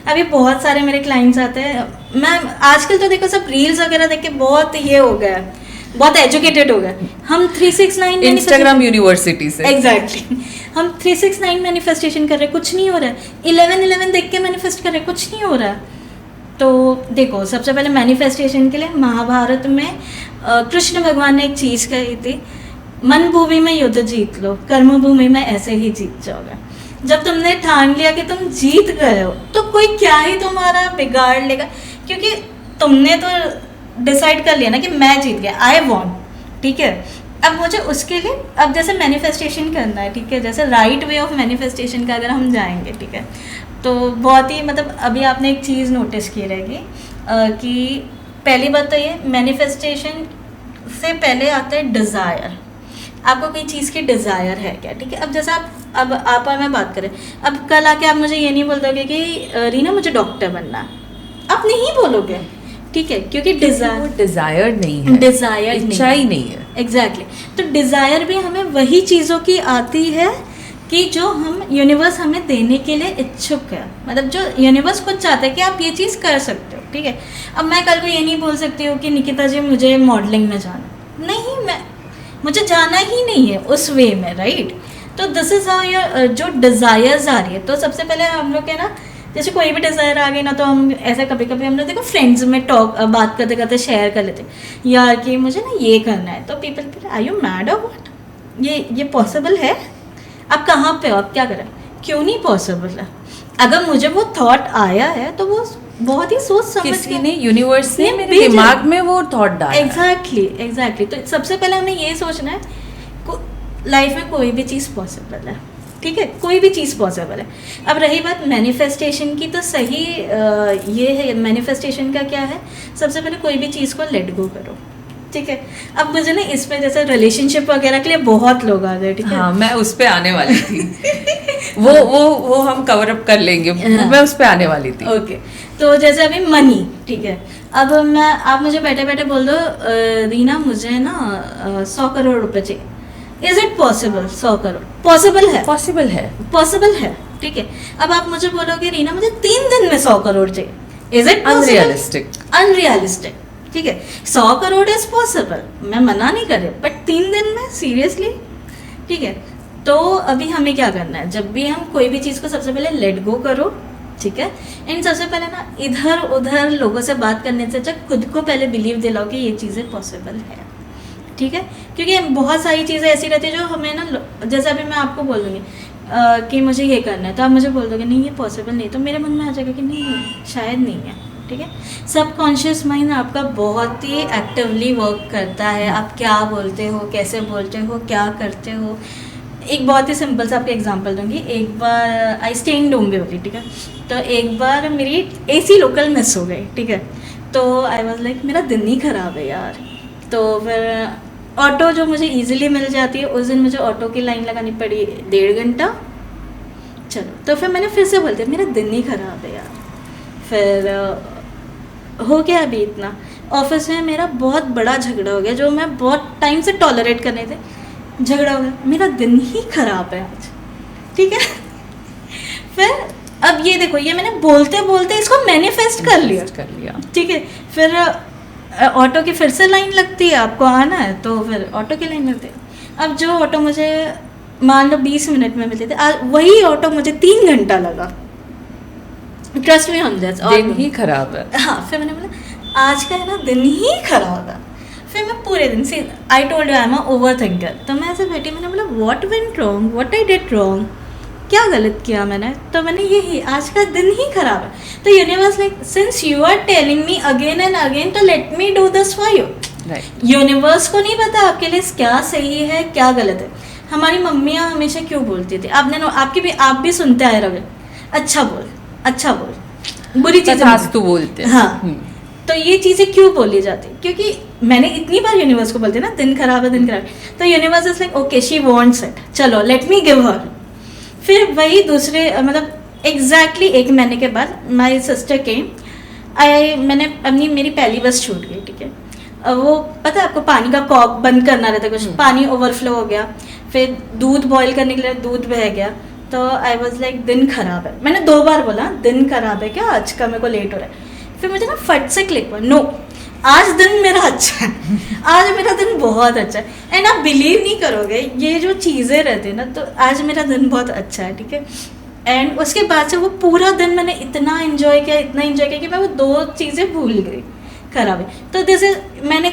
Speaker 2: अभी बहुत सारे मेरे क्लाइंट्स आते हैं, मैं आजकल तो देखो सब रील्स वगैरह देख के बहुत ये हो गया है, बहुत एजुकेटेड हो गया। हम 369
Speaker 1: इंस्टाग्राम यूनिवर्सिटी से,
Speaker 2: एग्जैक्टली हम 369 मैनिफेस्टेशन कर रहे हैं, कुछ नहीं हो रहा है। 11/11 देख के मैनिफेस्ट कर रहे हैं, कुछ नहीं हो रहा है। तो देखो सबसे पहले मैनिफेस्टेशन के लिए महाभारत में कृष्ण भगवान ने एक चीज़ कही थी, मन भूमि में युद्ध जीत लो, कर्म भूमि में ऐसे ही जीत जाओगे। जब तुमने ठान लिया कि तुम जीत गए हो, तो कोई क्या ही तुम्हारा बिगाड़ लेगा, क्योंकि तुमने तो डिसाइड कर लिया ना कि मैं जीत गया, आई वॉन्ट, ठीक है। अब मुझे उसके लिए अब जैसे मैनिफेस्टेशन करना है, ठीक है, जैसे राइट वे ऑफ मैनिफेस्टेशन का अगर हम जाएंगे, ठीक है, तो बहुत ही मतलब अभी आपने एक चीज़ नोटिस की रहेगी कि पहली बात तो ये मैनिफेस्टेशन से पहले आता है डिज़ायर। आपको कोई चीज़ की डिज़ायर है क्या, ठीक है। अब जैसे आप और मैं बात करें, अब कल आके आप मुझे ये नहीं बोल दोगे कि रीना मुझे डॉक्टर बनना है, आप नहीं बोलोगे, ठीक है, क्योंकि
Speaker 1: डिजायर नहीं है,
Speaker 2: डिजायर
Speaker 1: इच्छा ही नहीं है।
Speaker 2: एग्जैक्टली। तो डिज़ायर भी हमें वही चीज़ों की आती है कि जो हम यूनिवर्स हमें देने के लिए इच्छुक है, मतलब जो यूनिवर्स खुद चाहता है कि आप ये चीज़ कर सकते हो, ठीक है। अब मैं कल को ये नहीं बोल सकती हूँ कि निकिता जी मुझे मॉडलिंग में जाना, नहीं, मुझे जाना ही नहीं है उस वे में, राइट। तो दिस इज़ हाउ योर जो डिज़ायर्स आ रही है, तो सबसे पहले हम लोग के ना, जैसे कोई भी डिज़ायर आ गई ना, तो हम ऐसा कभी कभी हम लोग देखो फ्रेंड्स में बात करते करते शेयर कर लेते यार कि मुझे ना ये करना है, तो पीपल आर यू मैड और व्हाट, ये पॉसिबल है? आप कहाँ पे हो, आप क्या करें? क्यों नहीं पॉसिबल है? अगर मुझे वो थॉट आया है तो वो बहुत ही सोच समझ
Speaker 1: किसी ने, यूनिवर्स ने मेरे
Speaker 2: भेजा।
Speaker 1: दिमाग में वो थॉट डाला।
Speaker 2: एग्जैक्टली। तो सबसे पहले हमें ये सोचना है लाइफ में कोई भी चीज़ पॉसिबल है, ठीक है, कोई भी चीज़ पॉसिबल है। अब रही बात मैनिफेस्टेशन की, तो सही ये है, मैनिफेस्टेशन का क्या है, सबसे पहले कोई भी चीज़ को लेट गो करो, ठीक है। अब मुझे ना इस पे जैसे रिलेशनशिप वगैरह के लिए बहुत लोग आ गए, ठीक है।
Speaker 1: हाँ, मैं उस पे आने वाली थी। वो हम कवर अप कर लेंगे। मैं उस पे आने वाली थी।
Speaker 2: ओके, तो जैसे अभी मनी, ठीक है। अब आप मुझे बैठे बैठे बोल दो रीना मुझे ना 100 करोड़ रुपए चाहिए, is it possible? 100 crore possible है? पॉसिबल है, ठीक है। अब आप मुझे बोलोगे रीना मुझे 3 दिन में 100 करोड़ चाहिए, इज इट अनरियलिस्टिक, ठीक है। 100 करोड़ इज पॉसिबल, मैं मना नहीं कर रही, बट 3 दिन में सीरियसली, ठीक है। तो अभी हमें क्या करना है, जब भी हम कोई भी चीज़ को सबसे पहले लेट गो करो, ठीक है। एंड सबसे पहले ना इधर उधर लोगों से बात करने से अच्छा खुद को पहले बिलीव दिलाओ कि ये चीज़ें पॉसिबल है, ठीक है। क्योंकि बहुत सारी चीज़ें ऐसी रहती है जो हमें ना, जैसे अभी मैं आपको बोल दूँगी कि मुझे ये करना है, तो आप मुझे बोल दोगे नहीं ये पॉसिबल नहीं, तो मेरे मन में आ जाएगा कि नहीं शायद नहीं है, ठीक है। सबकॉन्शियस माइंड आपका बहुत ही एक्टिवली वर्क करता है, आप क्या बोलते हो, कैसे बोलते हो, क्या करते हो। एक बहुत ही सिंपल सा आपको एग्जांपल दूंगी। एक बार आई स्टे इन डोंबिवली, ठीक है। तो एक बार मेरी AC लोकल मिस हो गई, ठीक है। तो आई वाज लाइक मेरा दिन ही ख़राब है यार। तो फिर ऑटो जो मुझे इजीली मिल जाती है, उस दिन मुझे ऑटो की लाइन लगानी पड़ी 1.5 घंटा। चलो, तो फिर मैंने फिर से बोल दिया मेरा दिन ही ख़राब है यार। फिर हो गया अभी इतना, ऑफिस में मेरा बहुत बड़ा झगड़ा हो गया जो मैं बहुत टाइम से टॉलरेट करने थे, झगड़ा हो गया, मेरा दिन ही खराब है आज, ठीक है। फिर अब ये देखो, ये मैंने बोलते बोलते इसको मैनिफेस्ट कर लिया, ठीक है। फिर ऑटो की फिर से लाइन लगती है, आपको आना है तो फिर ऑटो की लाइन लगती है। अब जो ऑटो मुझे मान लो 20 मिनट में मिलते थे, वही ऑटो मुझे 3 घंटा लगा। ट्रस्ट मी ऑन दिस,
Speaker 1: दिन ही खराब है।
Speaker 2: हाँ, फिर मैंने बोला आज का है ना दिन ही खराब है। फिर मैं पूरे दिन से I told you I am over thinker, तो मैं ऐसे बैठी, मैंने बोला what went wrong, what I did wrong, क्या गलत किया मैंने। तो मैंने यही, आज का दिन ही खराब है। तो universe like since you are telling me again and again, तो let me do this for you. Universe को नहीं पता आपके लिए क्या सही है क्या गलत है। हमारी मम्मियाँ हमेशा क्यों बोलती थी, आप भी सुनते आए रहोगे, अच्छा बोल, बुरी चीज़ें
Speaker 1: तू बोलते।
Speaker 2: हाँ, तो ये चीज़ें क्यों बोली जाती, क्योंकि मैंने इतनी बार यूनिवर्स को बोलती ना दिन खराब है, तो universe is like okay she wants it, चलो लेट मी गिव हर। फिर वही दूसरे मतलब एग्जैक्टली 1 महीने के बाद माई सिस्टर के मैंने मेरी पहली बस छूट गई, ठीक है। वो पता है आपको पानी का कॉक बंद करना रहता है, कुछ पानी ओवरफ्लो हो गया, फिर दूध बॉईल करने के लिए दूध बह गया। तो आई वॉज लाइक दिन खराब है, मैंने 2 बार बोला दिन खराब है क्या आज का, मेरे को लेट हो रहा है। फिर मुझे ना फट से क्लिक हुआ, नो आज दिन मेरा अच्छा है, आज मेरा दिन बहुत अच्छा है। एंड आप बिलीव नहीं करोगे, ये जो चीज़ें रहती है ना, तो आज मेरा दिन बहुत अच्छा है, ठीक है। एंड उसके बाद से वो पूरा दिन मैंने इतना इन्जॉय किया कि मैं वो 2 चीज़ें भूल गई खराब है। तो जैसे मैंने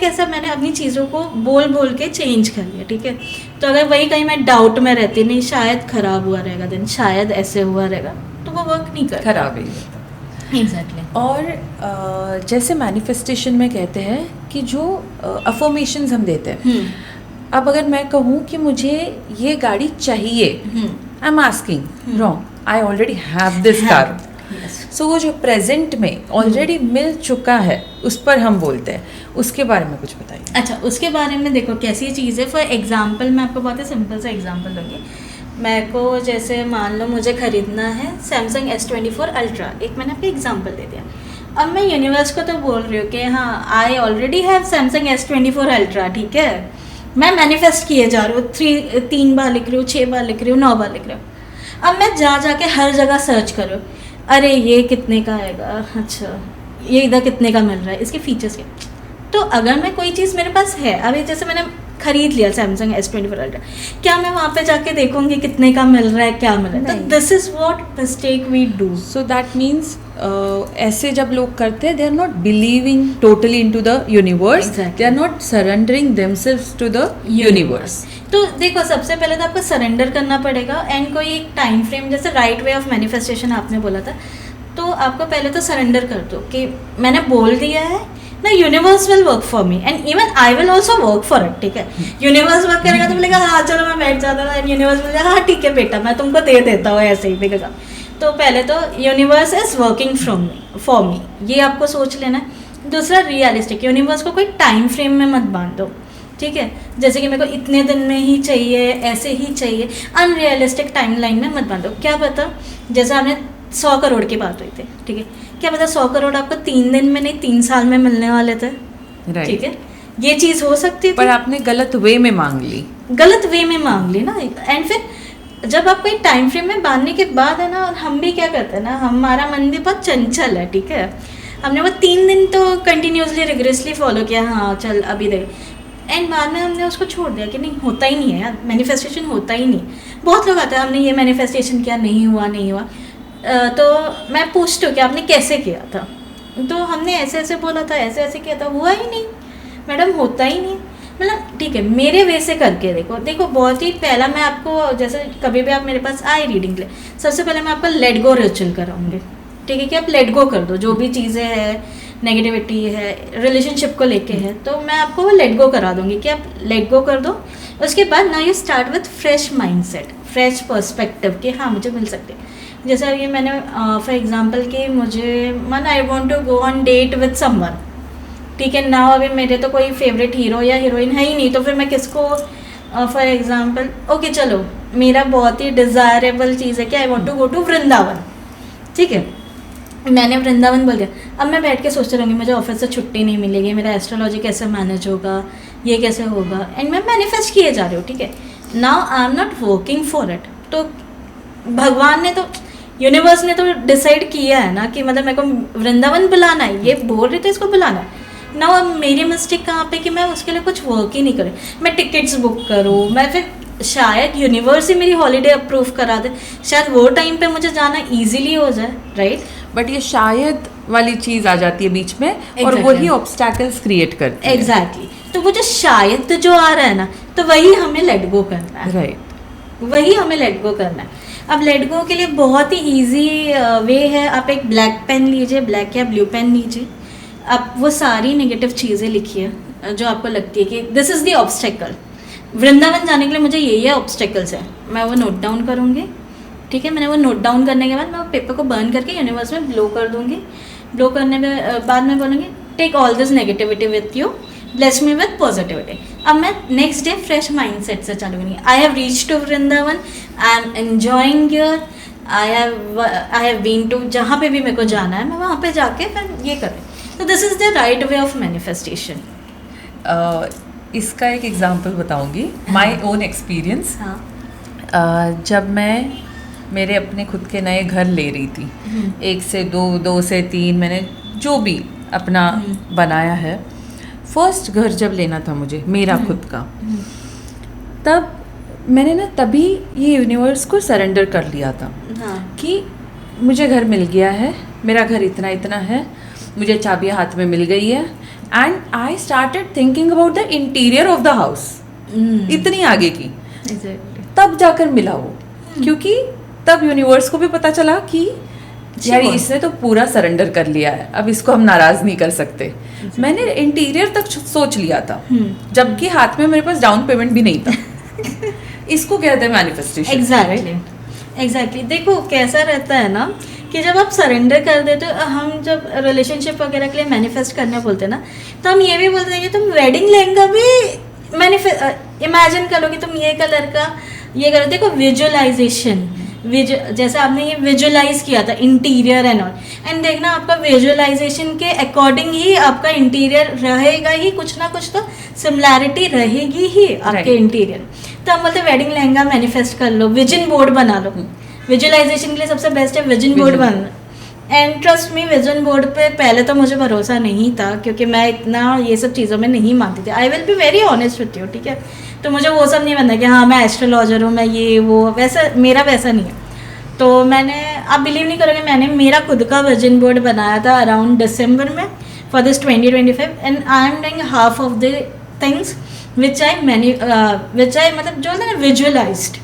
Speaker 2: अपनी चीज़ों को बोल के चेंज कर लिया, ठीक है। तो अगर वही कहीं मैं डाउट में रहती, नहीं शायद ख़राब हुआ रहेगा दिन, शायद ऐसे हुआ रहेगा, तो वो वर्क नहीं कर,
Speaker 1: खराब ही
Speaker 2: एग्जैक्टली।
Speaker 1: और जैसे मैनिफेस्टेशन में कहते हैं कि जो अफर्मेशंस हम देते हैं, अब अगर मैं कहूँ कि मुझे ये गाड़ी चाहिए, I am asking wrong, I already have this car. So वो जो प्रेजेंट में ऑलरेडी मिल चुका है उस पर हम बोलते हैं, उसके बारे में कुछ बताइए।
Speaker 2: अच्छा, उसके बारे में देखो कैसी चीज़ है। फॉर एग्जाम्पल मैं आपको बहुत ही सिंपल सा एग्जाम्पल दूँगी। मेरे को जैसे मान लो मुझे ख़रीदना है सैमसंग S24 अल्ट्रा, एक मैंने आपको एग्जांपल दे दिया। अब मैं यूनिवर्स को तो बोल रही हूँ कि हाँ आई already have Samsung S24 ultra, ठीक है। मैं मैनिफेस्ट किए जा रही हूँ, 3 बार लिख रही हूँ, 6 बार लिख रही हूँ, 9 बार लिख रही हूँ। अब मैं जाके हर जगह सर्च करूँ, अरे ये कितने का आएगा, अच्छा ये इधर कितने का मिल रहा है, इसके फीचर्स क्या। तो अगर मैं कोई चीज़ मेरे पास है, अभी जैसे मैंने खरीद लिया सैमसंग S24 अल्ट्रा, क्या मैं वहाँ पे जाके देखूंगी कितने का मिल रहा है, क्या मिल रहा है। तो this is what mistake we do.
Speaker 1: So that means ऐसे जब लोग करते हैं, they are not believing totally into the universe, they are not surrendering themselves to the universe.
Speaker 2: तो देखो सबसे पहले तो आपको सरेंडर करना पड़ेगा, एंड कोई एक टाइम फ्रेम, जैसे राइट वे ऑफ मैनिफेस्टेशन आपने बोला था, तो आपको पहले तो सरेंडर कर दो कि मैंने बोल दिया है ना, universe will work for me and even I will also work for it, ठीक है। यूनिवर्स वर्क करेगा तो बोलेगा हाँ चलो मैं बैठ जाता हूँ, एंड यूनिवर्स बोलेगा हाँ ठीक है बेटा मैं तुमको दे देता हूँ, ऐसे ही देगा। तो पहले तो universe is working for me, ये आपको सोच लेना है। दूसरा रियलिस्टिक, यूनिवर्स को कोई टाइम फ्रेम में मत बांध दो, ठीक है। जैसे कि मेरे को इतने दिन में ही चाहिए, ऐसे ही चाहिए, अनरियलिस्टिक टाइमलाइन में मत बांधो। क्या पता, जैसे आपने 100 करोड़ की बात हुई थी, ठीक है, क्या पता 100 करोड़ आपको 3 दिन में नहीं 3 साल में मिलने वाले थे, ठीक है। ये चीज़ हो सकती है,
Speaker 1: पर आपने गलत वे में मांग ली,
Speaker 2: गलत वे में मांग ली ना। एंड फिर जब आप कोई टाइम फ्रेम में बांधने के बाद है ना, और हम भी क्या करते हैं ना, हमारा मन भी बहुत चंचल है, ठीक है। हमने वो 3 दिन तो कंटिन्यूसली रिग्रेसली फॉलो किया, हाँ चल अभी देख, एंड बाद में हमने उसको छोड़ दिया कि नहीं होता ही नहीं है यार, मैनिफेस्टेशन होता ही नहीं। बहुत लोग आते हैं हमने ये मैनिफेस्टेशन किया, नहीं हुआ। तो मैं पूछती हूँ कि आपने कैसे किया था, तो हमने ऐसे बोला था, ऐसे किया था, हुआ ही नहीं मैडम, होता ही नहीं। मतलब ठीक है, मेरे वे से करके देखो बहुत ही पहला मैं आपको, जैसे कभी भी आप मेरे पास आए रीडिंग के लिए, सबसे पहले मैं आपको लेट गो रिचुअल कराऊंगी, ठीक है, कि आप लेट गो कर दो जो भी चीज़ें हैं, नेगेटिविटी है, रिलेशनशिप को लेके है, तो मैं आपको वो लेट गो करा दूंगी कि आप लेट गो कर दो। उसके बाद now you start with fresh mindset, fresh perspective कि हाँ मुझे मिल सकते हैं। जैसे ये मैंने फॉर एग्जांपल कि मुझे I want to go on date with someone, ठीक है ना, अभी मेरे तो कोई फेवरेट हीरो या हीरोइन है ही नहीं, तो फिर मैं किसको फॉर एग्जांपल ओके चलो मेरा बहुत ही डिज़ायरेबल चीज़ है कि I want to go to Vrindavan, ठीक है, मैंने वृंदावन बोल दिया। अब मैं बैठ के सोचते रहूँगी मुझे ऑफिस से छुट्टी नहीं मिलेगी, मेरा एस्ट्रोलॉजी कैसे मैनेज होगा, ये कैसे होगा, एंड मैं मैनिफेस्ट किए जा रही हूँ, ठीक है। Now I am not working for it, तो भगवान ने तो, यूनिवर्स ने तो डिसाइड किया है ना कि मतलब मेरे को वृंदावन बुलाना है, ये बोल रही तो इसको बुलाना है ना। अब मेरी मिस्टेक कहाँ पे कि मैं उसके लिए कुछ वर्क ही नहीं करूँ, मैं टिकट्स बुक करूँ, मैं फिर शायद यूनिवर्स ही मेरी हॉलीडे अप्रूव करा दे, शायद वो टाइम पे मुझे जाना इजीली हो जाए, राइट।
Speaker 1: बट ये शायद वाली चीज़ आ जाती है बीच में, और वही ऑब्स्टैकल्स क्रिएट करती है।
Speaker 2: एग्जैक्टली, तो वो जो शायद जो आ रहा है ना, तो वही हमें लेट गो करना है,
Speaker 1: राइट,
Speaker 2: वही हमें लेट गो करना है। अब लेट गो के लिए बहुत ही ईजी वे है, आप एक ब्लैक पेन लीजिए, ब्लैक या ब्लू पेन लीजिए, आप वो सारी नेगेटिव चीज़ें लिखिए जो आपको लगती है कि this is the obstacle, Vrindavan जाने के लिए मुझे ये ऑब्स्टेकल्स है, मैं वो नोट डाउन करूँगी, ठीक है। मैंने वो नोट डाउन करने के बाद मैं वो पेपर को बर्न करके यूनिवर्स में ब्लो कर दूँगी। ब्लो करने के बाद में बोलूँगी take all this negativity with you, bless me with positivity. अब मैं नेक्स्ट डे फ्रेश माइंडसेट से चलूँगी। I have reach to Vrindavan, I am enjoying your, I have been to, जहाँ पे भी मेरे को जाना है मैं वहाँ पे जाके फिर ये करें। तो this is the right way of manifestation.
Speaker 1: इसका एक एग्जांपल बताऊंगी, माय ओन एक्सपीरियंस। जब मैं मेरे अपने खुद के नए घर ले रही थी, 1 से 2, 2 से 3, मैंने जो भी अपना बनाया है, फर्स्ट घर जब लेना था मुझे मेरा खुद का, तब मैंने ना तभी ये यूनिवर्स को सरेंडर कर लिया था कि मुझे घर मिल गया है, मेरा घर इतना इतना है, मुझे चाबियाँ हाथ में मिल गई है, and I started thinking about the interior of the house, इतनी आगे की। तब जाकर मिला वो, क्योंकि तब यूनिवर्स को भी पता चला कि यार इसने तो पूरा सरेंडर कर लिया है, अब इसको हम नाराज नहीं कर सकते। मैंने इंटीरियर तक सोच लिया था, जबकि हाथ में मेरे पास डाउन पेमेंट भी नहीं था। इसको कहते हैं मैनिफेस्टेशन।
Speaker 2: एग्जैक्टली। देखो कैसा रहता है ना कि जब आप सरेंडर कर देते हो, हम जब रिलेशनशिप वगैरह के लिए मैनिफेस्ट करने बोलते हैं ना, तो हम ये भी बोलते हैं कि तुम वेडिंग लहंगा भी इमेजिन करो कि तुम ये कलर का ये करो। देखो विजुअलाइजेशन, जैसे आपने ये विजुअलाइज किया था इंटीरियर एंड ऑल, एंड देखना आपका विजुअलाइजेशन के अकॉर्डिंग ही आपका इंटीरियर रहेगा ही, कुछ ना कुछ तो सिमिलैरिटी रहेगी ही आपके इंटीरियर। तो हम बोलते वेडिंग लहंगा मैनिफेस्ट कर लो, विजन बोर्ड बना लो। विजुअलाइजेशन के लिए सबसे बेस्ट है vision board banana. And trust me, vision board पे पहले तो मुझे भरोसा नहीं था, क्योंकि मैं इतना ये सब चीज़ों में नहीं मानती थी। आई will be very honest with you, ठीक है। तो मुझे वो सब नहीं बनता कि हाँ मैं एस्ट्रोलॉजर हूँ, मैं ये वो, वैसा मेरा वैसा नहीं है। तो मैंने, आप बिलीव नहीं करोगे, मैंने मेरा खुद का विजन बोर्ड बनाया था अराउंड दिसंबर में for this 2025, and I am doing half of the things which I मतलब जो ना विजुअलाइज्ड,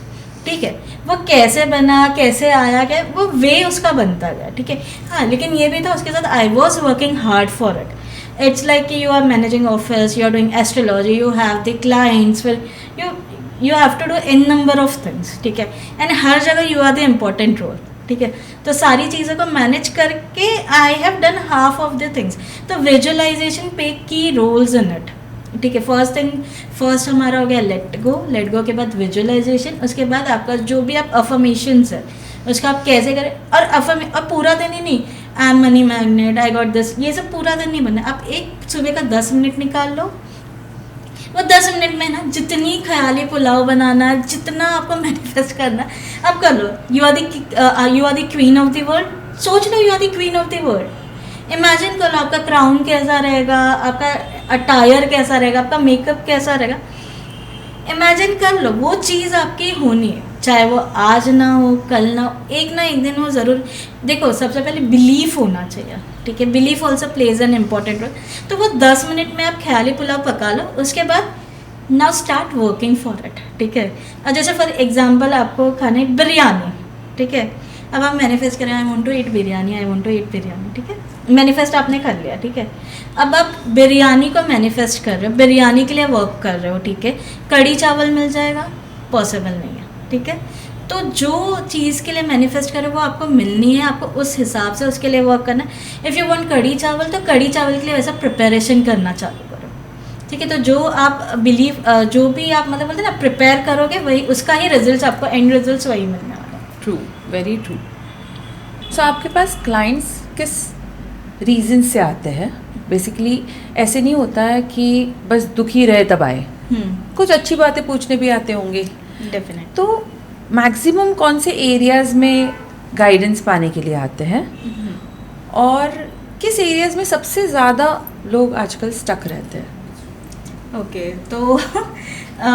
Speaker 2: ठीक है, वो कैसे बना, कैसे आया, क्या वो वे उसका बनता गया, ठीक है। हाँ, लेकिन ये भी था उसके साथ I was working hard for it. It's like कि you are managing office, you are doing astrology, you have the clients, फिर you have to do in number of things, ठीक है, एंड हर जगह you are the important role, ठीक है। तो सारी चीज़ों को मैनेज करके I have done half of the things. तो विजुअलाइजेशन पे की रोल्स इन इट, ठीक है। फर्स्ट हमारा हो गया लेट गो के बाद विजुअलाइजेशन, उसके बाद आपका जो भी आप अफर्मेशंस है उसका आप कैसे करें, और पूरा दिन ही नहीं, I am money magnet, I got this, ये सब पूरा दिन नहीं बनना। आप एक सुबह का 10 मिनट निकाल लो, वो 10 मिनट में ना जितनी ख्याली पुलाव बनाना, जितना आपको मैनिफेस्ट करना आप कर लो। You are the queen of the world, सोच लो you are the queen of the world. Imagine कर लो आपका क्राउन कैसा रहेगा, आपका अटायर कैसा रहेगा, आपका मेकअप कैसा रहेगा, इमेजिन कर लो। वो चीज़ आपकी होनी है, चाहे वो आज ना हो, कल ना हो, एक ना एक दिन हो ज़रूर। देखो, सबसे पहले बिलीफ होना चाहिए, ठीक है। Belief also plays an important role. तो वो 10 मिनट में आप ख्याली पुलाव पका लो, उसके बाद now start working for it, ठीक है। और जैसे फॉर एग्जाम्पल आपको खाने बिरयानी, ठीक है। अब आप मैनिफेस्ट करें I want to eat biryani, I want to eat biryani, ठीक है। मैनिफेस्ट आपने कर लिया, ठीक है। अब आप बिरयानी को मैनिफेस्ट कर रहे हो, बिरयानी के लिए वर्क कर रहे हो, ठीक है। कड़ी चावल मिल जाएगा, पॉसिबल नहीं है, ठीक है। तो जो चीज़ के लिए मैनिफेस्ट करो वो आपको मिलनी है, आपको उस हिसाब से उसके लिए वर्क करना है। इफ़ यू वांट कड़ी चावल, तो कड़ी चावल के लिए वैसा प्रिपरेशन करना चालू करो, ठीक है। तो जो आप बिलीव, जो भी आप मतलब बोलते हैं ना प्रिपेयर करोगे, वही उसका ही रिजल्ट आपको, एंड रिजल्ट वही मिलने वाला है।
Speaker 1: True, very true. सो आपके पास क्लाइंट्स किस रीज़न से आते हैं? बेसिकली ऐसे नहीं होता है कि बस दुखी रहे तब आए, कुछ अच्छी बातें पूछने भी आते होंगे।
Speaker 2: डेफिनेट।
Speaker 1: तो मैक्सिमम कौन से एरियाज में गाइडेंस पाने के लिए आते हैं, और किस एरियाज में सबसे ज़्यादा लोग आजकल स्टक रहते हैं?
Speaker 2: ओके, तो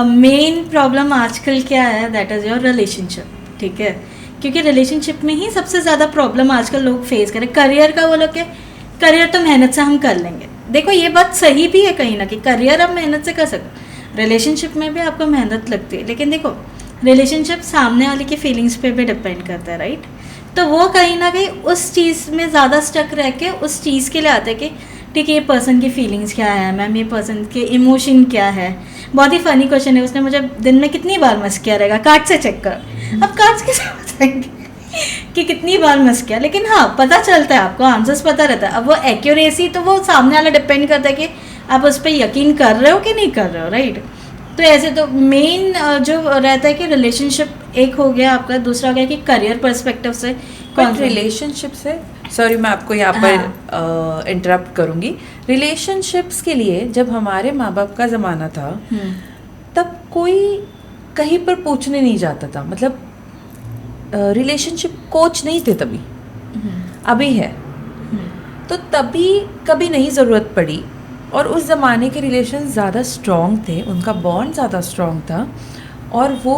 Speaker 2: मेन प्रॉब्लम आजकल क्या है, दैट इज़ योर रिलेशनशिप, ठीक है। क्योंकि रिलेशनशिप में ही सबसे ज़्यादा प्रॉब्लम आजकल लोग फेस करें। करियर का बोलो कि करियर तो मेहनत से हम कर लेंगे, देखो ये बात सही भी है कहीं ना कहीं, करियर आप मेहनत से कर सकते, रिलेशनशिप में भी आपको मेहनत लगती है। लेकिन देखो, रिलेशनशिप सामने वाले की फीलिंग्स पे भी डिपेंड करता है, राइट। तो वो कहीं ना कहीं उस चीज़ में ज़्यादा स्टक रह के उस चीज़ के लिए आते हैं कि ठीक है, ये पर्सन की फीलिंग्स क्या है मैम, ये पर्सन के इमोशन क्या है। बहुत ही फनी क्वेश्चन है, उसने मुझे दिन में कितनी बार मस किया रहेगा, कार्ड से चेक करो। अब कार्ड्स कैसे बताएंगे कि कितनी बार मस किया, लेकिन हाँ पता चलता है, आपको आंसर्स पता रहता है। अब वो एक्यूरेसी तो वो सामने वाला डिपेंड करता है कि आप उस पर यकीन कर रहे हो कि नहीं कर रहे हो, राइट। तो ऐसे तो मेन जो रहता है कि रिलेशनशिप एक हो गया आपका, दूसरा हो गया कि करियर पर्सपेक्टिव से।
Speaker 1: कौन रिलेशनशिप से, सॉरी मैं आपको यहाँ पर इंटरप्ट करूँगी। रिलेशनशिप्स के लिए जब हमारे माँ बाप का ज़माना था तब कोई कहीं पर पूछने नहीं जाता था, मतलब रिलेशनशिप कोच नहीं थे तभी, अभी है। तो तभी कभी नहीं ज़रूरत पड़ी, और उस ज़माने के रिलेशन ज़्यादा स्ट्रॉन्ग थे, उनका बॉन्ड ज़्यादा स्ट्रॉन्ग था, और वो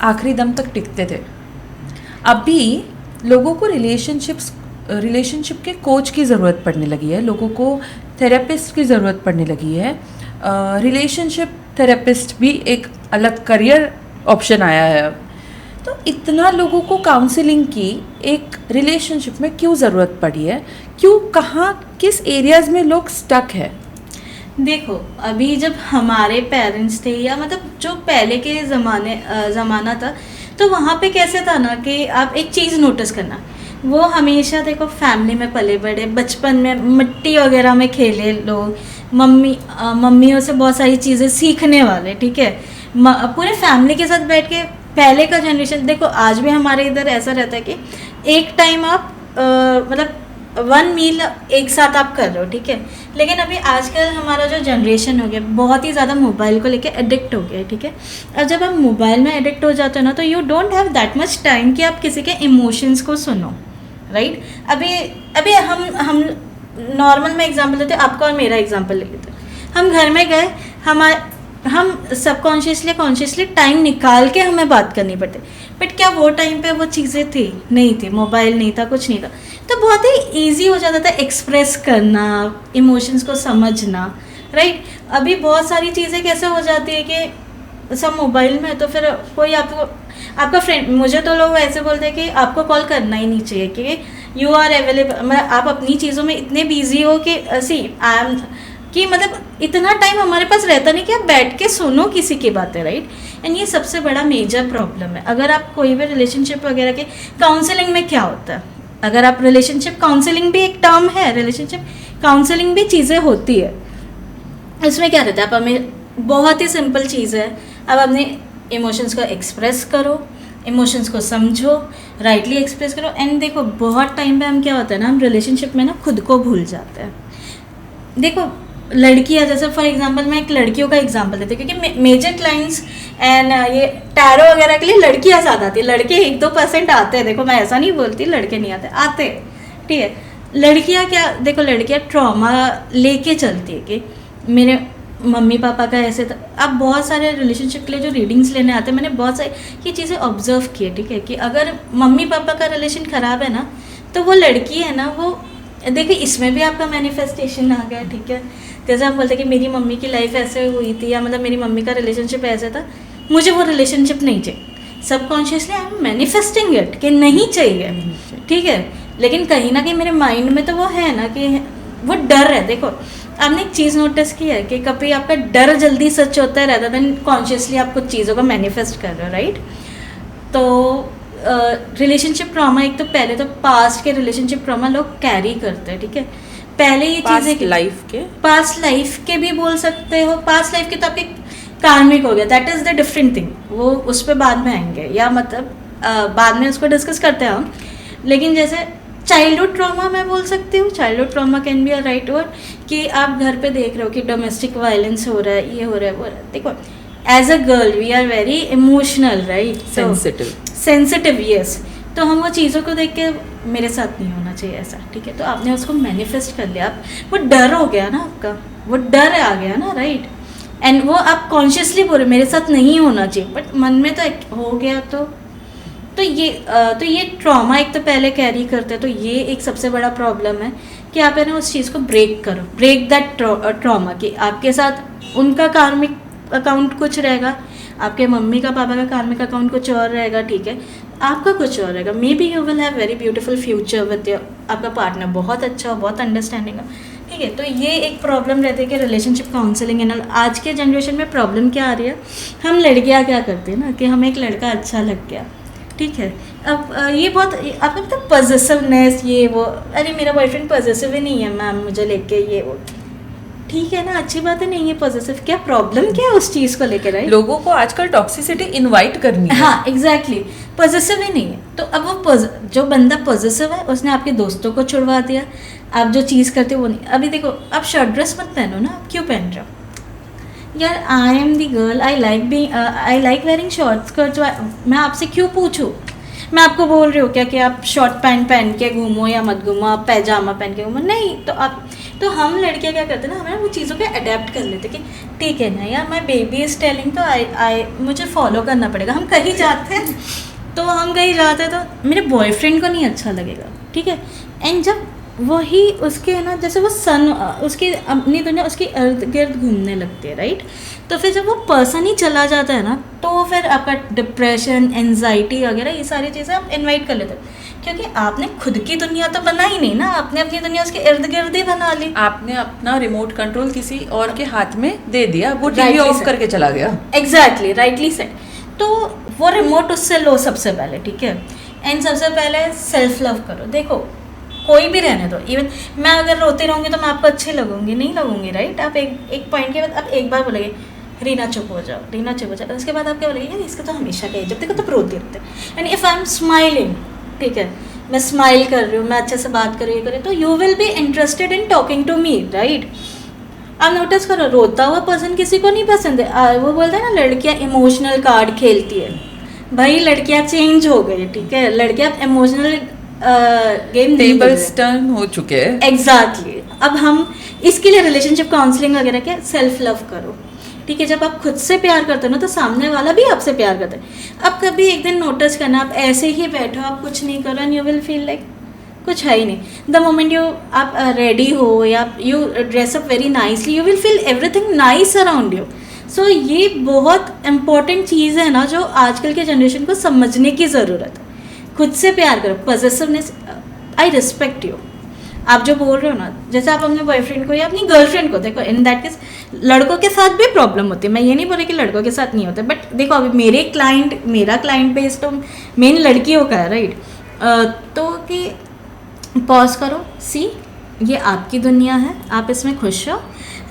Speaker 1: आखिरी दम तक टिकते थे। अभी लोगों को रिलेशनशिप के कोच की ज़रूरत पड़ने लगी है, लोगों को थेरेपिस्ट की ज़रूरत पड़ने लगी है। रिलेशनशिप थेरेपिस्ट भी एक अलग करियर ऑप्शन आया है अब। तो इतना लोगों को काउंसलिंग की एक रिलेशनशिप में क्यों ज़रूरत पड़ी है, क्यों, कहाँ, किस एरियाज़ में लोग स्टक है?
Speaker 2: देखो, अभी जब हमारे पेरेंट्स थे, या मतलब जो पहले के ज़माना था, तो वहाँ पे कैसे था ना कि आप एक चीज़ नोटिस करना, वो हमेशा देखो फैमिली में पले बड़े, बचपन में मिट्टी वगैरह में खेले लोग, मम्मियों से बहुत सारी चीज़ें सीखने वाले, ठीक है। पूरे फैमिली के साथ बैठ के, पहले का जनरेशन देखो, आज भी हमारे इधर ऐसा रहता है कि एक टाइम आप मतलब 1 मील एक साथ आप कर रहे हो, ठीक है। लेकिन अभी आजकल हमारा जो जनरेशन हो गया बहुत ही ज़्यादा मोबाइल को लेके एडिक्ट हो गया है, ठीक है। और जब आप मोबाइल में एडिक्ट हो जाते हो ना, तो you don't have that much time कि आप किसी के इमोशंस को सुनो, राइट। अभी हम नॉर्मल में एग्जांपल लेते हैं, आपका और मेरा एग्जांपल ले लेते हैं। हम घर में गए, हम सबकॉन्शियसली कॉन्शियसली टाइम निकाल के हमें बात करनी पड़ती, बट क्या वो टाइम पे वो चीज़ें थी? नहीं थी, मोबाइल नहीं था, कुछ नहीं था। तो बहुत ही ईजी हो जाता था एक्सप्रेस करना, इमोशंस को समझना, राइट। अभी बहुत सारी चीज़ें कैसे हो जाती है कि सब मोबाइल में है, तो फिर कोई आपका फ्रेंड, मुझे तो लोग ऐसे बोलते हैं कि आपको कॉल करना ही नहीं चाहिए क्योंकि यू आर अवेलेबल, मतलब आप अपनी चीज़ों में इतने बिजी हो कि सी आई एम, कि मतलब इतना टाइम हमारे पास रहता नहीं कि आप बैठ के सुनो किसी की बातें, राइट। एंड ये सबसे बड़ा मेजर प्रॉब्लम है। अगर आप कोई भी रिलेशनशिप वगैरह के काउंसलिंग में क्या होता है, अगर आप रिलेशनशिप काउंसलिंग भी एक टर्म है, रिलेशनशिप काउंसलिंग भी चीज़ें होती है। इसमें क्या रहता है, आप हमें बहुत ही सिंपल चीज़ है, आप अपने इमोशंस को एक्सप्रेस करो, इमोशंस को समझो, राइटली एक्सप्रेस करो। एंड देखो बहुत टाइम पे हम क्या होता है ना, हम रिलेशनशिप में ना खुद को भूल जाते हैं। देखो लड़कियाँ, जैसे फॉर एग्जांपल मैं एक लड़कियों का एग्जांपल देती हूँ क्योंकि मेजर क्लाइंट्स एंड ये टैरो वगैरह के लिए लड़कियाँ ज़्यादा आती है, लड़के 1-2% आते हैं। देखो मैं ऐसा नहीं बोलती लड़के नहीं आते, ठीक है। लड़कियाँ क्या, देखो लड़कियाँ ट्रॉमा लेके चलती है कि मेरे मम्मी पापा का ऐसे था। अब बहुत सारे रिलेशनशिप के लिए जो रीडिंग्स लेने आते हैं, मैंने बहुत सारी ये चीज़ें ऑब्जर्व की है, ठीक है, कि अगर मम्मी पापा का रिलेशन ख़राब है ना, तो वो लड़की है ना, वो देखिए इसमें भी आपका मैनिफेस्टेशन आ गया, ठीक है। जैसे आप बोलते कि मेरी मम्मी की लाइफ ऐसे हुई थी, या मतलब मेरी मम्मी का रिलेशनशिप ऐसे था, मुझे वो रिलेशनशिप नहीं चाहिए। Subconsciously I am manifesting it कि नहीं चाहिए, ठीक है। लेकिन कहीं ना कहीं मेरे माइंड में तो वो है ना कि वो डर है। देखो आपने एक चीज़ नोटिस की है कि कभी आपका डर जल्दी सच होता है rather देन कॉन्शियसली आप कुछ चीज़ों को मैनिफेस्ट कर रहे हो, राइट। तो रिलेशनशिप ट्रॉमा, एक तो पहले तो पास्ट के रिलेशनशिप ट्रॉमा लोग कैरी करते हैं, ठीक है। पहले ये चीज़ें पास्ट लाइफ के भी बोल सकते हो, पास्ट लाइफ के तो आपके कार्मिक हो गया, that is the different thing, वो उस पर बाद में आएंगे, या मतलब बाद में उसको डिस्कस करते हैं हम। लेकिन जैसे चाइल्डहुड ट्रॉमा मैं बोल सकती हूँ, childhood trauma can be a right word, कि आप घर पे देख रहे हो कि डोमेस्टिक वायलेंस हो रहा है, ये हो रहा है, वो हो रहा है। देखो as a girl we are very emotional, right, sensitive, yes. तो हम वो चीज़ों को देख के मेरे साथ नहीं होना चाहिए ऐसा, ठीक है। तो आपने उसको मैनिफेस्ट कर लिया, आप वो डर हो गया ना, आपका वो डर आ गया ना, राइट। एंड वो आप कॉन्शियसली बोल रहे मेरे साथ नहीं होना चाहिए, बट मन में तो हो गया। तो ये ट्रॉमा एक तो पहले कैरी करते हैं। तो ये एक सबसे बड़ा प्रॉब्लम है कि आप है ना उस चीज़ को ब्रेक करो, ब्रेक दैट ट्रॉमा, कि आपके साथ उनका कार्मिक अकाउंट कुछ रहेगा, आपके मम्मी का पापा का कार्मिक अकाउंट कुछ और रहेगा, ठीक है, आपका कुछ और रहेगा। May be you will have very beautiful future with your, आपका पार्टनर बहुत अच्छा हो, बहुत अंडरस्टैंडिंग हो, ठीक है। तो ये एक प्रॉब्लम रहती है कि रिलेशनशिप काउंसलिंग एंड आज के जनरेशन में प्रॉब्लम क्या आ रही है, हम लड़कियाँ क्या करते हैं ना कि हमें एक लड़का अच्छा लग गया, ठीक है। अब ये बहुत आपको पता पॉजिटिवनेस, ये वो, अरे मेरा बॉयफ्रेंड पॉजिटिव ही नहीं है मैम, मुझे लेके ये वो, ठीक है ना, अच्छी बात है, नहीं है पॉजिटिव, क्या प्रॉब्लम क्या है उस चीज़ को लेकर, राइट।
Speaker 1: लोगों को आजकल टॉक्सिसिटी इनवाइट करनी है,
Speaker 2: हाँ एग्जैक्टली, पॉजिटिव ही नहीं है। तो अब वो जो बंदा पॉजिटिव है उसने आपके दोस्तों को छुड़वा दिया, आप जो चीज़ करते हो वो नहीं। अभी देखो आप शॉर्ट ड्रेस मत पहनो ना, आप क्यों पहन रहे हो यार, I am the girl, I like wearing short skirts, मैं आपसे क्यों पूछूँ, मैं आपको बोल रही हूँ क्या कि आप शॉर्ट पैंट पहन के घूमो या मत घूमो, आप पैजामा पहन के घूमो, नहीं। तो हम लड़कियाँ क्या करते हैं ना, हमें वो चीज़ों को अडेप्ट कर लेते कि ठीक है ना यार, माई बेबी इज़ टेलिंग, तो मुझे फॉलो करना पड़ेगा। हम कहीं जाते हैं तो मेरे बॉयफ्रेंड को नहीं अच्छा लगेगा, ठीक है। एंड जब वही उसके है ना, जैसे वो सन उसकी अपनी दुनिया उसके इर्द गिर्द घूमने लगती है, राइट। तो फिर जब वो पर्सन ही चला जाता है ना, तो फिर आपका डिप्रेशन, एंजाइटी वगैरह ये सारी चीज़ें आप इन्वाइट कर लेते हो, क्योंकि आपने खुद की दुनिया तो बनाई नहीं ना, आपने अपनी दुनिया उसके इर्द गिर्द ही बना ली।
Speaker 1: आपने अपना रिमोट कंट्रोल किसी और के हाथ में दे दिया, वो टीवी ऑफ करके चला गया।
Speaker 2: Exactly, rightly said. तो वो रिमोट उससे लो सबसे पहले, ठीक है। एंड सबसे पहले सेल्फ लव करो। देखो कोई भी रहने दो, इवन मैं अगर रोती रहूँगी तो मैं आपको अच्छी लगूंगी, नहीं लगूंगी, राइट। आप एक पॉइंट के बाद आप एक बार बोलेंगे रीना चुप हो जाओ, रीना चुप हो जाओ, उसके बाद आप क्या बोलेंगे, यार इसका तो हमेशा कहे जब देखो तो रोती रहते हैं। And if I am smiling, ठीक है, मैं स्माइल कर रही हूँ, मैं अच्छे से बात कर रही हूँ, ये करें, तो you will be interested in talking to me, right. आप नोटिस करो, रोता हुआ पर्सन किसी को नहीं पसंद है। वो बोलते हैं ना लड़कियाँ इमोशनल कार्ड खेलती है, भाई लड़कियाँ चेंज हो गई, ठीक है, लड़कियाँ इमोशनल गेम
Speaker 1: टेबल्स टर्न हो चुके हैं।
Speaker 2: एग्जैक्टली। अब हम इसके लिए रिलेशनशिप काउंसलिंग वगैरह क्या, सेल्फ लव करो, ठीक है। जब आप खुद से प्यार करते हो ना, तो सामने वाला भी आपसे प्यार करता है। अब कभी एक दिन नोटिस करना, आप ऐसे ही बैठो, आप कुछ नहीं करो, and you will feel like कुछ है ही नहीं। द मोमेंट आप रेडी हो या you dress up very nicely, you will feel everything nice around you. So ये बहुत इम्पॉर्टेंट चीज़ है ना, जो आजकल के जनरेशन को समझने की ज़रूरत है। खुद से प्यार करो, पॉसेसिवनेस, आई रिस्पेक्ट यू, आप जो बोल रहे हो ना, जैसे आप अपने बॉयफ्रेंड को या अपनी गर्लफ्रेंड को, देखो इन दैट केस लड़कों के साथ भी प्रॉब्लम होती है, मैं ये नहीं बोल रही कि लड़कों के साथ नहीं होता, बट देखो अभी मेरा क्लाइंट बेस तो मेन लड़कियों का है, राइट। तो कि पॉज करो, सी ये आपकी दुनिया है, आप इसमें खुश हो।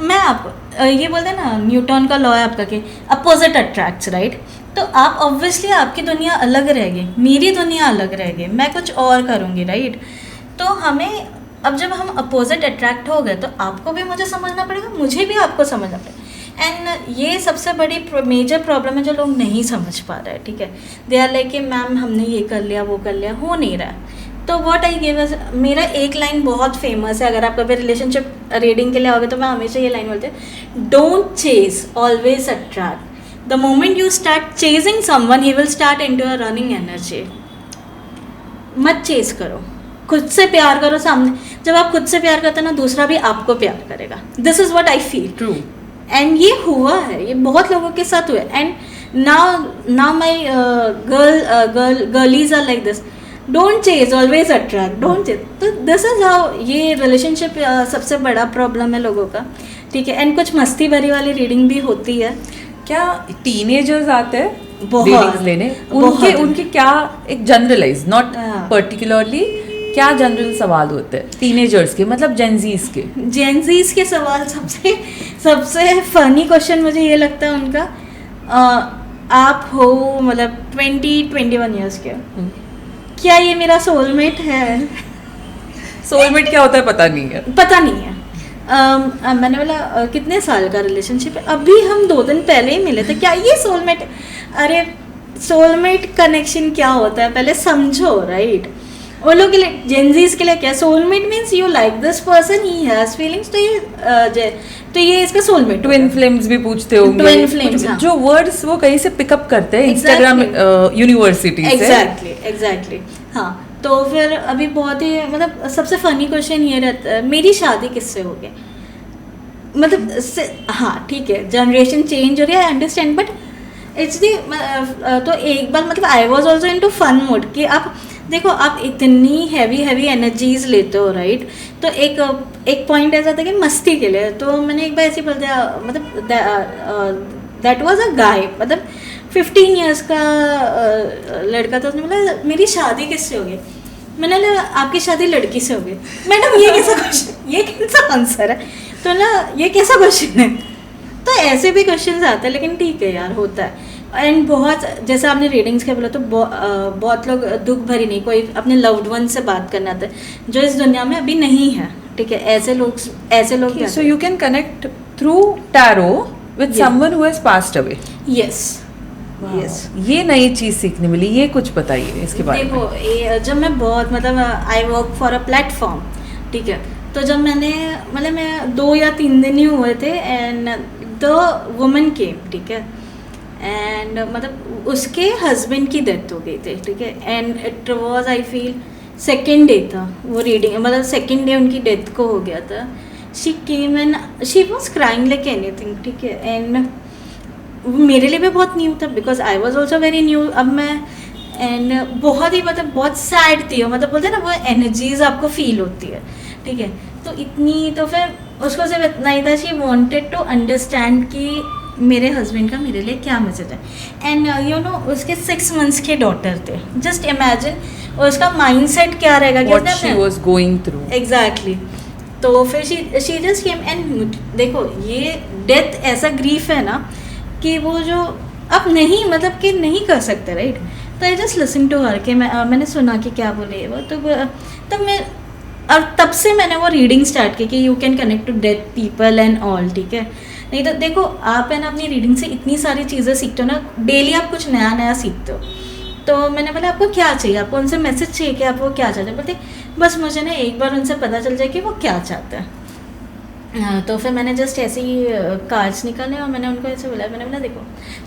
Speaker 2: मैं आपको ये बोलते हैं ना, न्यूटन का लॉ है आपका कि अपोजिट अट्रैक्ट्स, राइट। तो आप ऑब्वियसली आपकी दुनिया अलग रहेगी, मेरी दुनिया अलग रहेगी, मैं कुछ और करूँगी, राइट। तो हमें अब जब हम अपोजिट अट्रैक्ट हो गए तो आपको भी मुझे समझना पड़ेगा, मुझे भी आपको समझना पड़ेगा। एंड ये सबसे बड़ी मेजर प्रॉब्लम है जो लोग नहीं समझ पा रहे हैं, ठीक है। दे आर लाइक कि मैम हमने ये कर लिया वो कर लिया, हो नहीं रहा है। तो व्हाट आई गिव, मेरा एक लाइन बहुत फेमस है, अगर आप कभी रिलेशनशिप रीडिंग के लिए आओगे तो मैं हमेशा ये लाइन बोलती हूँ, don't chase, always attract. The moment you start chasing someone, he will start into a running energy. मत चेज करो, खुद से प्यार करो। सामने जब आप खुद से प्यार करते हो ना, दूसरा भी आपको प्यार करेगा। This is what I feel
Speaker 1: true.
Speaker 2: And ये हुआ है, ये बहुत लोगों के साथ हुआ है। And now my girlies are like this, don't chase, always attract, don't chase. तो दिस इज हाउ ये रिलेशनशिप सबसे बड़ा प्रॉब्लम है लोगों का, ठीक है। एंड कुछ मस्ती भरी वाली रीडिंग भी होती है।
Speaker 1: क्या टीनेजर्स आते हैं
Speaker 2: बहुत,
Speaker 1: रीडिंग्स लेने, उनके क्या एक जनरलाइज, नॉट
Speaker 2: हाँ।
Speaker 1: पर्टिकुलरली, क्या जनरल सवाल होते हैं टीनेजर्स के, मतलब जेनजीज के?
Speaker 2: जेनजीज के सवाल सबसे फनी क्वेश्चन मुझे ये लगता है उनका, आप हो मतलब 20-21 ईयर्स के, क्या ये मेरा सोलमेट है?
Speaker 1: सोलमेट क्या होता है पता नहीं है।
Speaker 2: पता नहीं है। मैंने बोला कितने साल का रिलेशनशिप है, अभी हम 2 दिन पहले ही मिले थे, क्या ये सोलमेट? अरे सोलमेट कनेक्शन क्या होता है पहले समझो, राइट। वो लोग के लिए, जेनजीज के लिए क्या soulmate means you like this person, he has feelings, तो ये इसका सोलमेट।
Speaker 1: ट्विन फ्लेम्स भी पूछते होंगे,
Speaker 2: ट्विन फ्लेम्स, हाँ।
Speaker 1: जो वर्ड्स वो कहीं से पिकअप करते हैं, इंस्टाग्राम यूनिवर्सिटी से।
Speaker 2: एग्जैक्टली हाँ। तो फिर अभी बहुत ही मतलब सबसे फनी क्वेश्चन ये रहता है, मेरी शादी किससे हो गई? मतलब हाँ ठीक है, जनरेशन चेंज हो रही है, I understand, but it's the तो एक बार मतलब I was also into fun mode कि आप देखो, आप इतनी हैवी एनर्जीज लेते हो, राइट। तो एक पॉइंट ऐसा था कि मस्ती के लिए, तो मैंने एक बार ऐसे बोल दिया, मतलब दैट वाज अ गाय, मतलब 15 ईयर्स का लड़का था। उसने बोला मेरी शादी किससे हो गई? मैंने बोला आपकी शादी लड़की से हो गई। मैडम ये कैसा क्वेश्चन, ये कैसा आंसर है? तो ना ये कैसा क्वेश्चन है? तो ऐसे भी क्वेश्चन आते हैं, लेकिन ठीक है यार, होता है। एंड बहुत, जैसे आपने रीडिंग्स के बोला, तो बहुत लोग दुख भरी नहीं, कोई अपने लव्ड वन से बात करना आता है जो इस दुनिया में अभी नहीं है, ठीक है। ऐसे लोग
Speaker 1: so you can connect through tarot with someone who has passed away.
Speaker 2: Yes.
Speaker 1: ये नई चीज सीखने मिली, ये कुछ बताइए इसके बारे में।
Speaker 2: देखो जब मैं बहुत मतलब I work for a platform, ठीक है। तो जब मैं 2 या 3 दिन ही हुए थे, एंड द वुमन केम, ठीक है। एंड मतलब उसके हस्बैंड की डेथ हो गई थी, ठीक है। And it was I feel second day था वो रीडिंग, मतलब सेकेंड डे उनकी डेथ को हो गया था। She came and she was crying like anything, ठीक है। एंड मेरे लिए भी बहुत न्यू था, because I was also very new. अब मैं एंड बहुत ही मतलब बहुत सैड थी, मतलब बोलते हैं ना वो एनर्जीज आपको फील होती है, ठीक है। तो इतनी, तो फिर उसको सिर्फ इतना ही था, शी वॉन्टेड टू अंडरस्टैंड कि मेरे हस्बैंड का मेरे लिए क्या मैसेज है। एंड यू नो उसके 6 मंथ्स के डॉटर थे, जस्ट इमेजिन उसका माइंडसेट क्या रहेगा,
Speaker 1: what she was going through.
Speaker 2: Exactly. तो फिर शी जस्ट केम, एंड देखो ये डेथ ऐसा ग्रीफ है ना कि वो जो आप नहीं मतलब कि नहीं कर सकते, राइट। तो I just listen to her के मैंने सुना कि क्या बोले वो, तो तब मैं, और तब से मैंने वो रीडिंग स्टार्ट की कि you can connect to dead people and all, ठीक है। नहीं तो देखो आप है ना अपनी रीडिंग से इतनी सारी चीज़ें सीखते हो ना, डेली आप कुछ नया नया सीखते हो। तो मैंने बोला आपको क्या चाहिए, आपको उनसे मैसेज चाहिए कि आप वो क्या चाहते हैं? बोलते बस मुझे ना एक बार उनसे पता चल जाए कि वो क्या चाहते हैं। तो फिर मैंने जस्ट ऐसे ही कार्ड्स निकाले और मैंने उनको ऐसे बोला, मैंने बोला देखो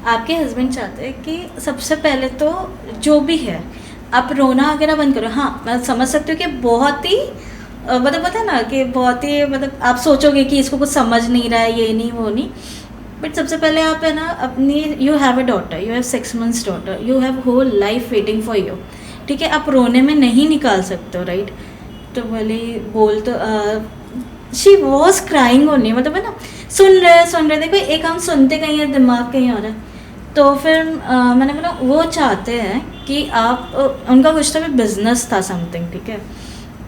Speaker 2: आपके हस्बैंड चाहते हैं कि सबसे पहले तो जो भी है आप रोना वगैरह बंद करो। हाँ मैं समझ सकती हूँ कि बहुत ही मतलब पता है ना कि बहुत ही मतलब आप सोचोगे कि इसको कुछ समझ नहीं रहा है, ये नहीं वो नहीं, बट सबसे पहले आप है ना अपनी, you have a daughter, you have 6 months daughter, you have whole life waiting for you, ठीक है, आप रोने में नहीं निकाल सकते हो, राइट। तो बोले बोल तो शी वॉज क्राइंग ओनली, मतलब है ना सुन रहे देखो, एक हम सुनते कहीं है, दिमाग कहीं और है। तो फिर मैंने बोला वो चाहते हैं कि आप उनका कुछ तो भी बिजनेस था समथिंग, ठीक है।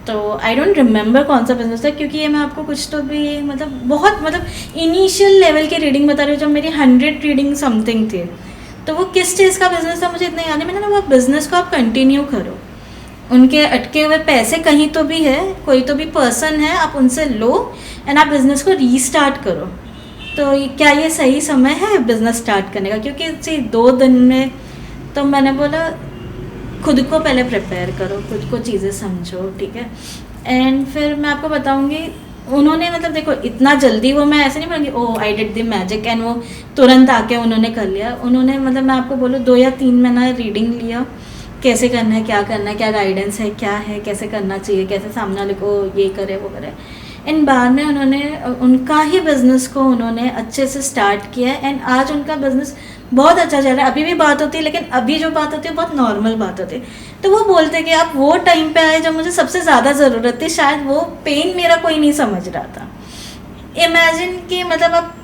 Speaker 2: तो आई डोंट रिमेंबर कौन सा बिजनेस था, क्योंकि ये मैं आपको कुछ तो भी मतलब बहुत मतलब इनिशियल लेवल की रीडिंग बता रही हूँ, जब मेरी 100 रीडिंग समथिंग थी। तो वो किस चीज़ का बिजनेस था मुझे इतना याद नहीं। मैंने ना वो बिजनेस को आप कंटिन्यू करो, उनके अटके हुए पैसे कहीं तो भी है, कोई तो भी पर्सन है, आप उनसे लो एंड आप बिजनेस को रीस्टार्ट करो। तो क्या ये सही समय है बिजनेस स्टार्ट करने का? क्योंकि 2 दिन में, तो मैंने बोला खुद को पहले प्रिपेयर करो, खुद को चीज़ें समझो, ठीक है। एंड फिर मैं आपको बताऊंगी, उन्होंने मतलब देखो इतना जल्दी वो, मैं ऐसे नहीं बोलूँगी oh I did the magic and वो तुरंत आके उन्होंने कर लिया। उन्होंने मतलब मैं आपको बोलूँ 2 या 3 महीना रीडिंग लिया, कैसे करना है, क्या गाइडेंस है, क्या है, कैसे करना चाहिए, कैसे सामने वाले को ये करे वो करे। एंड बाद में उन्होंने उनका ही बिज़नेस को उन्होंने अच्छे से स्टार्ट किया एंड आज उनका बिज़नेस बहुत अच्छा चल रहा है। अभी भी बात होती है, लेकिन अभी जो बात होती है बहुत नॉर्मल बात होती है। तो वो बोलते कि आप वो टाइम पे आए जब मुझे सबसे ज़्यादा ज़रूरत थी, शायद वो पेन मेरा कोई नहीं समझ रहा था। इमेजिन कि मतलब आप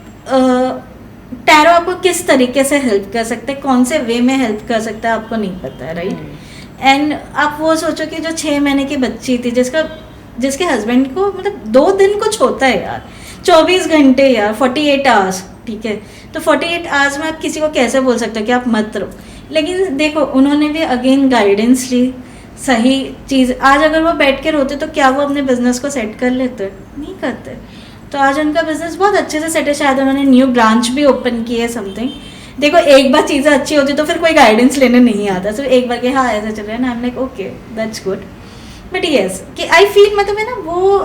Speaker 2: टैरो आपको किस तरीके से हेल्प कर सकते हैं, कौन से वे में हेल्प कर सकता है, आपको नहीं पता है, राइट। एंड आप वो सोचो कि जो 6 महीने की बच्ची थी, जिसके हस्बैंड को मतलब 2 दिन कुछ होता है यार, 24 घंटे यार, 48 आवर्स, ठीक है। तो 48 आवर्स में आप किसी को कैसे बोल सकते हो कि आप मत रहो। लेकिन देखो उन्होंने भी अगेन गाइडेंस ली, सही चीज़। आज अगर वो बैठ के रोते तो क्या वो अपने बिजनेस को सेट कर लेते? नहीं करते। तो आज उनका बिजनेस बहुत अच्छे से सेट है, शायद उन्होंने न्यू ब्रांच भी ओपन की है समथिंग। देखो एक बार चीज़ें अच्छी होती तो फिर कोई गाइडेंस लेने नहीं आता, सिर्फ एक बार के हाँ ऐसा चल रहा है ना, I am like okay that's good. But yes कि आई फील मतलब है ना वो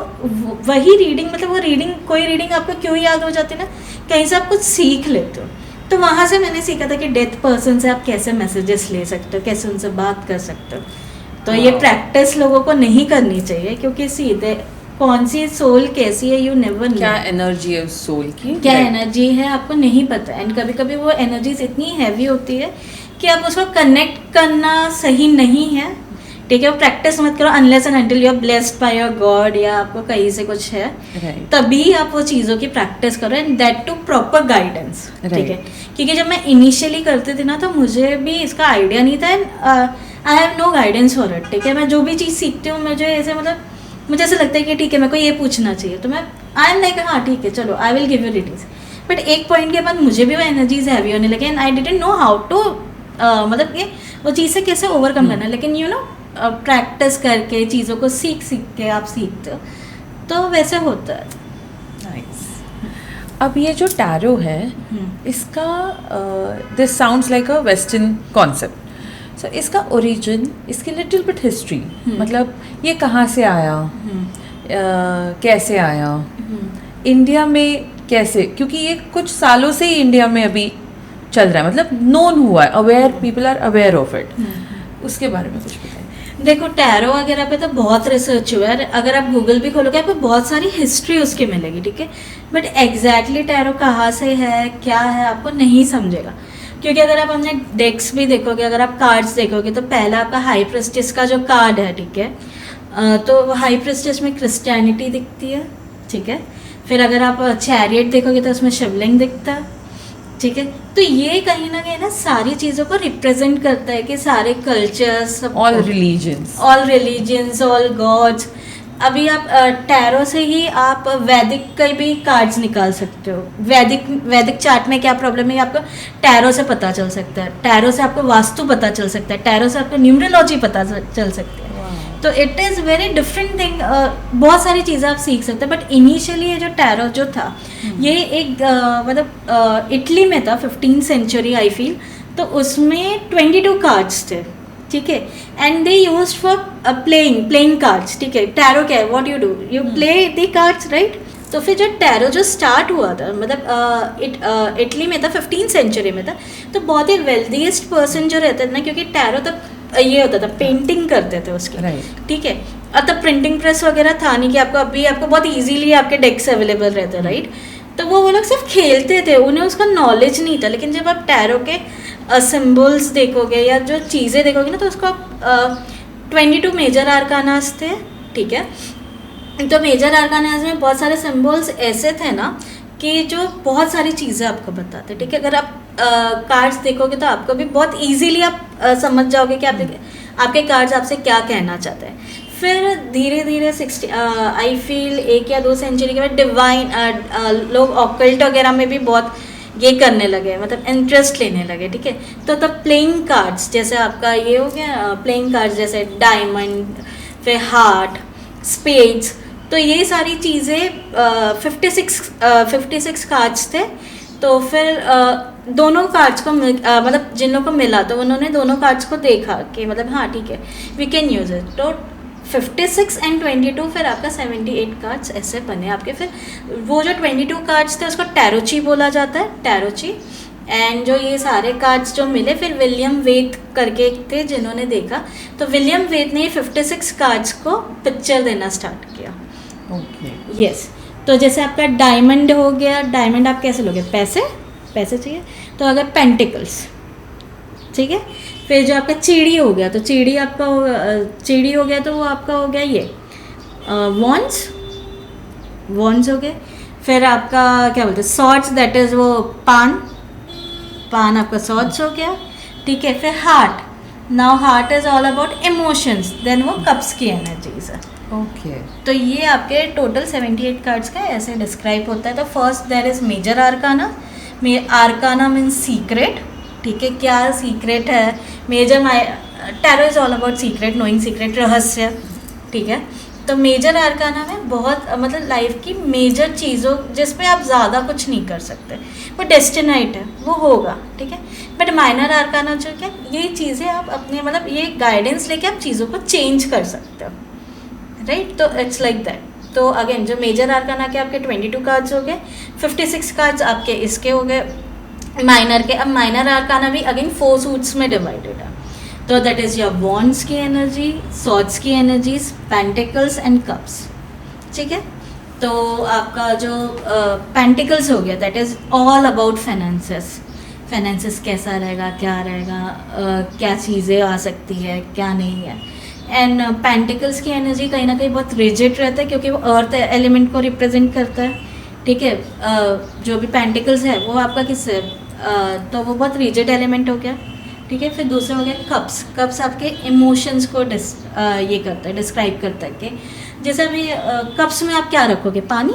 Speaker 2: वही रीडिंग, मतलब वो रीडिंग, कोई रीडिंग आपको क्यों याद हो जाती है ना, कहीं से आप कुछ सीख लेते हो। तो वहाँ से मैंने सीखा था कि डेथ पर्सन से आप कैसे मैसेजेस ले सकते हो, कैसे उनसे बात कर सकते हो। तो ये प्रैक्टिस लोगों को नहीं करनी चाहिए, क्योंकि सीधे कौन सी सोल कैसी है यू नेवर नो,
Speaker 1: क्या एनर्जी है उस सोल की,
Speaker 2: क्या एनर्जी है आपको नहीं पता। एंड कभी कभी वो एनर्जीज इतनी हैवी होती है कि आप उसको कनेक्ट करना सही नहीं है, ठीक है। वो प्रैक्टिस मत करो unless and until you are blessed by your god या आपको कहीं से कुछ है, तभी आप वो चीज़ों की प्रैक्टिस करो and that to proper guidance, ठीक है। क्योंकि जब मैं इनिशियली करती थी ना तो मुझे भी इसका आइडिया नहीं था and I have no guidance for it, ठीक है। मैं जो भी चीज़ सीखती हूँ मुझे ऐसे मतलब मुझे ऐसा लगता है कि ठीक है मेरे को ये पूछना चाहिए, तो मैं आई एम लाइक हाँ ठीक है चलो I will give you readings. But एक पॉइंट के बाद मुझे भी वो एनर्जीज हैवी होने लगे and I didn't know how to मतलब कि वो चीज़ से कैसे ओवरकम करना है। लेकिन यू नो प्रैक्टिस करके चीज़ों को सीख के आप सीखते हो तो वैसे होता है।
Speaker 1: नाइस। अब ये जो टैरो है इसका this sounds like a western concept, so इसका ओरिजिन, इसकी लिटिल बिट हिस्ट्री, मतलब ये कहाँ से आया, कैसे आया, इंडिया में कैसे, क्योंकि ये कुछ सालों से ही इंडिया में अभी चल रहा है, मतलब नोन हुआ है, aware people are aware of it, उसके बारे में कुछ बताइए।
Speaker 2: देखो टैरो वगैरह पे तो बहुत रिसर्च हुआ है, अगर आप गूगल भी खोलोगे आपको बहुत सारी हिस्ट्री उसकी मिलेगी, ठीक है। बट एग्जैक्टली टैरो कहाँ से है क्या है आपको नहीं समझेगा, क्योंकि अगर आप अपने डेक्स भी देखोगे, अगर आप कार्ड्स देखोगे तो पहला आपका हाई प्रेस्टिस का जो कार्ड है, ठीक है, तो हाई प्रेस्टिस में क्रिश्चियनिटी दिखती है, ठीक है। फिर अगर आप चैरियट देखोगे तो उसमें शिवलिंग दिखता है, ठीक है। तो ये कहीं ना कहीं ना सारी चीज़ों को रिप्रेजेंट करता है कि सारे cultures,
Speaker 1: all religions,
Speaker 2: all gods. अभी आप टैरो से ही आप वैदिक के भी कार्ड्स निकाल सकते हो। वैदिक चार्ट में क्या प्रॉब्लम है आपको टैरो से पता चल सकता है, टैरो से आपको वास्तु पता चल सकता है, टैरो से आपको न्यूमरोलॉजी पता चल सकती है। तो it is very different thing, बहुत सारी चीज़ें आप सीख सकते हैं। बट इनिशियली ये जो टैरो जो था ये एक मतलब इटली में था 15th सेंचुरी आई फील। तो उसमें 22 कार्ड्स थे, ठीक है, and they use for playing cards, ठीक है। टैरो क्या है, what you do, you play the cards, right. तो फिर जो टैरो जो स्टार्ट हुआ था मतलब इटली में था, 15th सेंचुरी में था। तो बहुत ही वेल्दीएस्ट पर्सन जो रहते थे ना, क्योंकि टैरो तक ये होता था पेंटिंग करते थे उसकी, ठीक है। और तब प्रिंटिंग प्रेस वगैरह था नहीं कि आपको अभी आपको बहुत इजीली आपके डेस्क अवेलेबल रहते हैं, राइट। तो वो लोग सिर्फ खेलते थे, उन्हें उसका नॉलेज नहीं था। लेकिन जब आप टैरो के सिम्बल्स देखोगे या जो चीज़ें देखोगे ना, तो उसको आप 22 मेजर आर्कानास थे, ठीक है। तो मेजर आर्कानास में बहुत सारे सिम्बल्स ऐसे थे ना कि जो बहुत सारी चीज़ें आपको बताते, ठीक है। अगर आप कार्ड्स देखोगे तो आपको भी बहुत इजीली आप समझ जाओगे कि आपके कार्ड्स आपसे क्या कहना चाहते हैं। फिर धीरे धीरे 60 आई फील 1 या 2 सेंचुरी के बाद डिवाइन लोग ऑकल्ट वगैरह में भी बहुत ये करने लगे, मतलब इंटरेस्ट लेने लगे, ठीक है। तो तब प्लेइंग कार्ड्स जैसे आपका ये हो गया, प्लेइंग कार्ड्स जैसे डायमंड, फिर हार्ट, स्पेड्स, तो ये सारी चीज़ें 56 कार्ड्स थे। तो फिर दोनों कार्ड्स को मतलब जिन लोगों को मिला तो उन्होंने दोनों कार्ड्स को देखा कि मतलब हाँ ठीक है वी कैन यूज़ इट। तो 56 एंड 22 फिर आपका 78 कार्ड्स ऐसे बने आपके। फिर वो जो 22 कार्ड्स थे उसको टैरोची बोला जाता है, टैरोची। एंड जो ये सारे कार्ड्स जो मिले फिर विलियम वेट करके थे जिन्होंने देखा, तो विलियम वेट ने 56 कार्ड्स को पिक्चर देना स्टार्ट किया।
Speaker 1: Okay
Speaker 2: yes. तो जैसे आपका डायमंड हो गया, डायमंड आप कैसे लोगे, पैसे चाहिए, तो अगर पेंटिकल्स, ठीक है। फिर जो आपका चिड़ी हो गया, तो चिड़ी आपका चिड़ी हो गया तो वो आपका हो गया ये वॉन्ड्स हो गए। फिर आपका क्या बोलते हैं सॉर्ड्स, दैट इज़ वो पान आपका सॉर्ड्स हो गया, ठीक है। फिर heart, now heart is all about emotions, then वो कप्स की एनर्जीज है।
Speaker 1: ओके
Speaker 2: तो ये आपके टोटल 78 कार्ड्स का ऐसे डिस्क्राइब होता है। तो first there is major arcana, arcana means secret, ठीक है, क्या सीक्रेट है। Major tarot is all about secret, knowing secret, रहस्य, ठीक है। तो मेजर आर्काना में बहुत मतलब लाइफ की मेजर चीज़ों जिस पे आप ज़्यादा कुछ नहीं कर सकते, वो डेस्टिनाइट है, वो होगा, ठीक है। बट माइनर आर्काना जो क्या, ये चीज़ें आप अपने मतलब ये गाइडेंस लेके आप चीज़ों को चेंज कर सकते हो, राइट। तो इट्स लाइक दैट। तो अगेन जो मेजर आर्काना के आपके 22 कार्ड्स हो गए, 56 कार्ड्स आपके इसके हो गए माइनर के। अब माइनर आर्काना भी अगेन 4 सूट्स में डिवाइडेड है। तो दैट इज़ योर वॉन्ड्स की एनर्जी, सॉर्ड्स की एनर्जीज, पेंटिकल्स एंड कप्स, ठीक है। तो आपका जो पेंटिकल्स हो गया that is all about finances कैसा रहेगा, क्या रहेगा, क्या चीज़ें आ सकती है, क्या नहीं है। एंड पेंटिकल्स की एनर्जी कहीं ना कहीं बहुत रिजिड रहता है क्योंकि वो अर्थ एलिमेंट को रिप्रेजेंट करता है, ठीक है। जो भी पेंटिकल्स है वो आपका किससे तो वो बहुत रिजिड एलिमेंट हो गया, ठीक है। फिर दूसरा हो गया कप्स आपके इमोशंस को ये करता है, डिस्क्राइब करता है कि जैसे अभी कप्स में आप क्या रखोगे, पानी,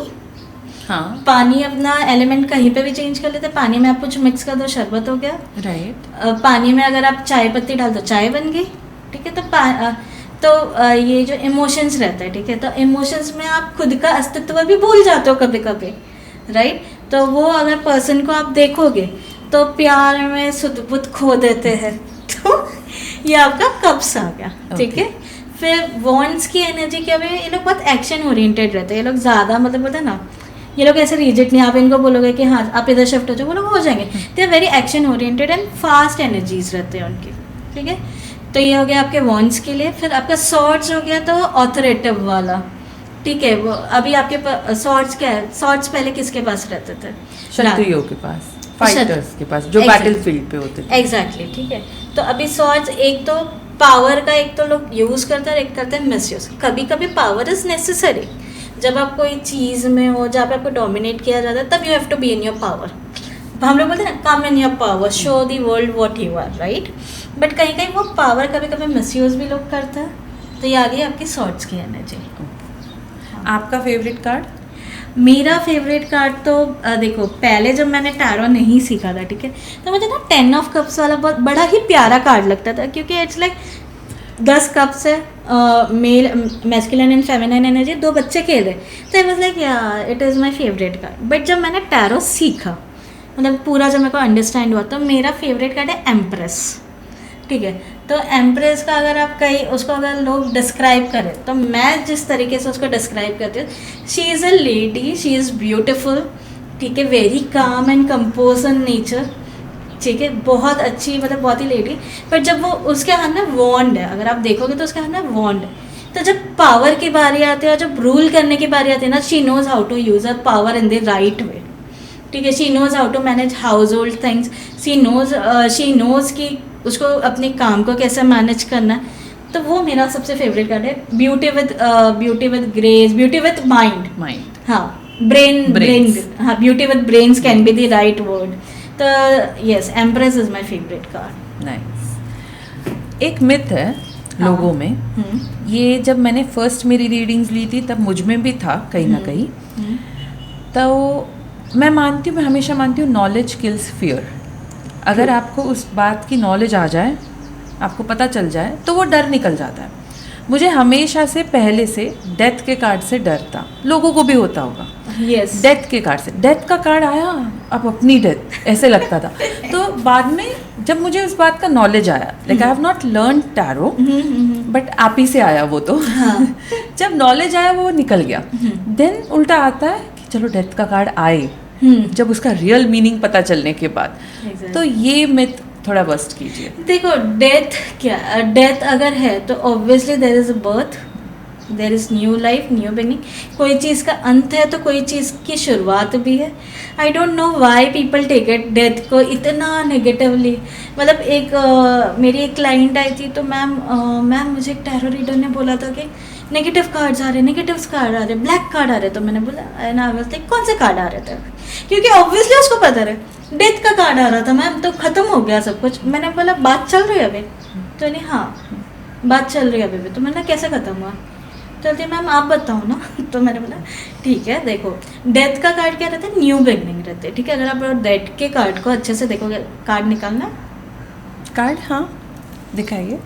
Speaker 1: हाँ
Speaker 2: पानी अपना एलिमेंट कहीं पे भी चेंज कर लेते हैं। पानी में आप कुछ मिक्स कर दो, शरबत हो गया,
Speaker 1: राइट।
Speaker 2: पानी में अगर आप चाय पत्ती डाल दो, चाय बन गई, ठीक है। तो ये जो इमोशंस रहता है, ठीक है, तो इमोशंस में आप खुद का अस्तित्व भी भूल जाते हो कभी कभी, राइट। तो वो अगर पर्सन को आप देखोगे तो प्यार में सुध बुध खो देते हैं, तो ये आपका कप्स आ गया, ठीक है। फिर वॉन्ड्स की एनर्जी क्या है, ये लोग बहुत एक्शन ओरिएंटेड रहते हैं, ये लोग ज़्यादा मतलब बोलते हैं ना, ये लोग ऐसे रिजिड नहीं, आप इनको बोलोगे कि हाँ आप इधर शिफ्ट हो जाओ, वो लोग हो जाएंगे। They are very action oriented and fast energies रहते हैं उनकी, ठीक है। तो ये हो गया आपके वॉन्ड्स के लिए। फिर आपका सॉर्ड्स हो गया तो ऑथोरेटिव वाला, ठीक है। वो अभी आपके सॉर्ड्स क्या है, सॉर्ड्स पहले किसके पास रहते थे,
Speaker 1: क्षत्रियों के पास, फाइटर्स के पास, जो बैटलफील्ड पे होते थे।
Speaker 2: एग्जैक्टली, ठीक है। तो अभी सॉर्ड्स एक तो पावर का एक तो लोग यूज़ करते हैं, एक करते हैं मिसयूज। कभी कभी पावर इज़ नेसेसरी, जब आप कोई चीज़ में हो जहाँ पे आपको डोमिनेट किया जाता है तब you have to be in your power. हम लोग बोलते हैं ना come in your power, show the world what you are, right. But कहीं कहीं वो पावर कभी कभी मिसयूज भी लोग करते हैं। तो ये आ गई आपकी सॉर्ड्स की एनर्जी।
Speaker 1: आपका फेवरेट कार्ड?
Speaker 2: मेरा फेवरेट कार्ड तो देखो, पहले जब मैंने टैरो नहीं सीखा था, ठीक है, तो मुझे ना 10 ऑफ कप्स वाला बहुत बड़ा ही प्यारा कार्ड लगता था, क्योंकि इट्स लाइक 10 कप्स है, male masculine and feminine energy, 2 बच्चे खेल रहे, तो I was like yeah it is my favourite card. But जब मैंने टैरो सीखा, मतलब पूरा जब मेरे को अंडरस्टैंड हुआ, तो मेरा फेवरेट कार्ड है एम्प्रेस, ठीक है। तो एम्प्रेस का अगर आप कहीं उसको अगर लोग डिस्क्राइब करें तो मैं जिस तरीके से उसको डिस्क्राइब करती हूँ, she is a lady, she is beautiful, ठीक है, very calm and compose in nature, ठीक है, बहुत अच्छी, मतलब बहुत ही लेडी। पर जब वो उसके हाथ में वॉन्ड है, अगर आप देखोगे तो उसके हाथ में वॉन्ड है, तो जब पावर की बारी आती है और जब रूल करने की बारी आती है ना, she knows how to use her power in the right way, ठीक है, she knows how to manage household things, she knows कि उसको अपने काम को कैसे मैनेज करना है। तो वो मेरा सबसे फेवरेट कार्ड है। Beauty with grace, beauty with mind, हाँ, ब्रेन, हाँ, beauty with brains can be the right word. तो yes, empress is my favourite card.
Speaker 1: Nice. एक मिथ है लोगों में, ये जब मैंने फर्स्ट मेरी रीडिंग्स ली थी तब मुझ में भी था कहीं ना कहीं। तो मैं हमेशा मानती हूँ नॉलेज किल्स फियर। अगर आपको उस बात की नॉलेज आ जाए, आपको पता चल जाए, तो वो डर निकल जाता है। मुझे हमेशा से पहले से डेथ के कार्ड से डर था, लोगों को भी होता होगा।
Speaker 2: Yes.
Speaker 1: डेथ के कार्ड से, डेथ का कार्ड आया, अब अपनी डेथ, ऐसे लगता था। तो बाद में जब मुझे उस बात का नॉलेज आया, like I have not learn tarot, but आप ही से आया वो तो।
Speaker 2: हाँ.
Speaker 1: जब नॉलेज आया वो निकल गया। देन उल्टा आता है कि चलो डेथ का कार्ड आए, जब उसका रियल मीनिंग पता चलने के बाद। तो ये मिथ थोड़ा बस्ट कीजिए।
Speaker 2: देखो, डेथ अगर है तो obviously there is a birth, there is new life, new beginning. कोई चीज़ का अंत है तो कोई चीज़ की शुरुआत भी है। I don't know why people take it, death को इतना नेगेटिवली। मतलब मेरी एक क्लाइंट आई थी, तो मैम मुझे एक टैरो रीडर ने बोला था कि नेगेटिव कार्ड्स आ रहे, ब्लैक कार्ड आ रहे। तो मैंने बोला, एंड आई वाज लाइक, कौन से कार्ड आ रहे थे? क्योंकि ऑब्वियसली उसको पता रहे डेथ का कार्ड आ रहा था मैम, तो ख़त्म हो गया सब कुछ। मैंने बोला, बात चल रही है अभी? तो नहीं, हाँ बात चल रही है अभी भी। तो मैंने कैसे ख़त्म हुआ? चलती मैम आप बताओ ना। तो मैंने बोला ठीक है, देखो डेथ का कार्ड क्या रहता है? न्यू बिगनिंग रहते हैं, ठीक है। अगर आप डेथ के कार्ड को अच्छे से देखोगे, कार्ड निकालना,
Speaker 1: कार्ड, हाँ दिखाइए।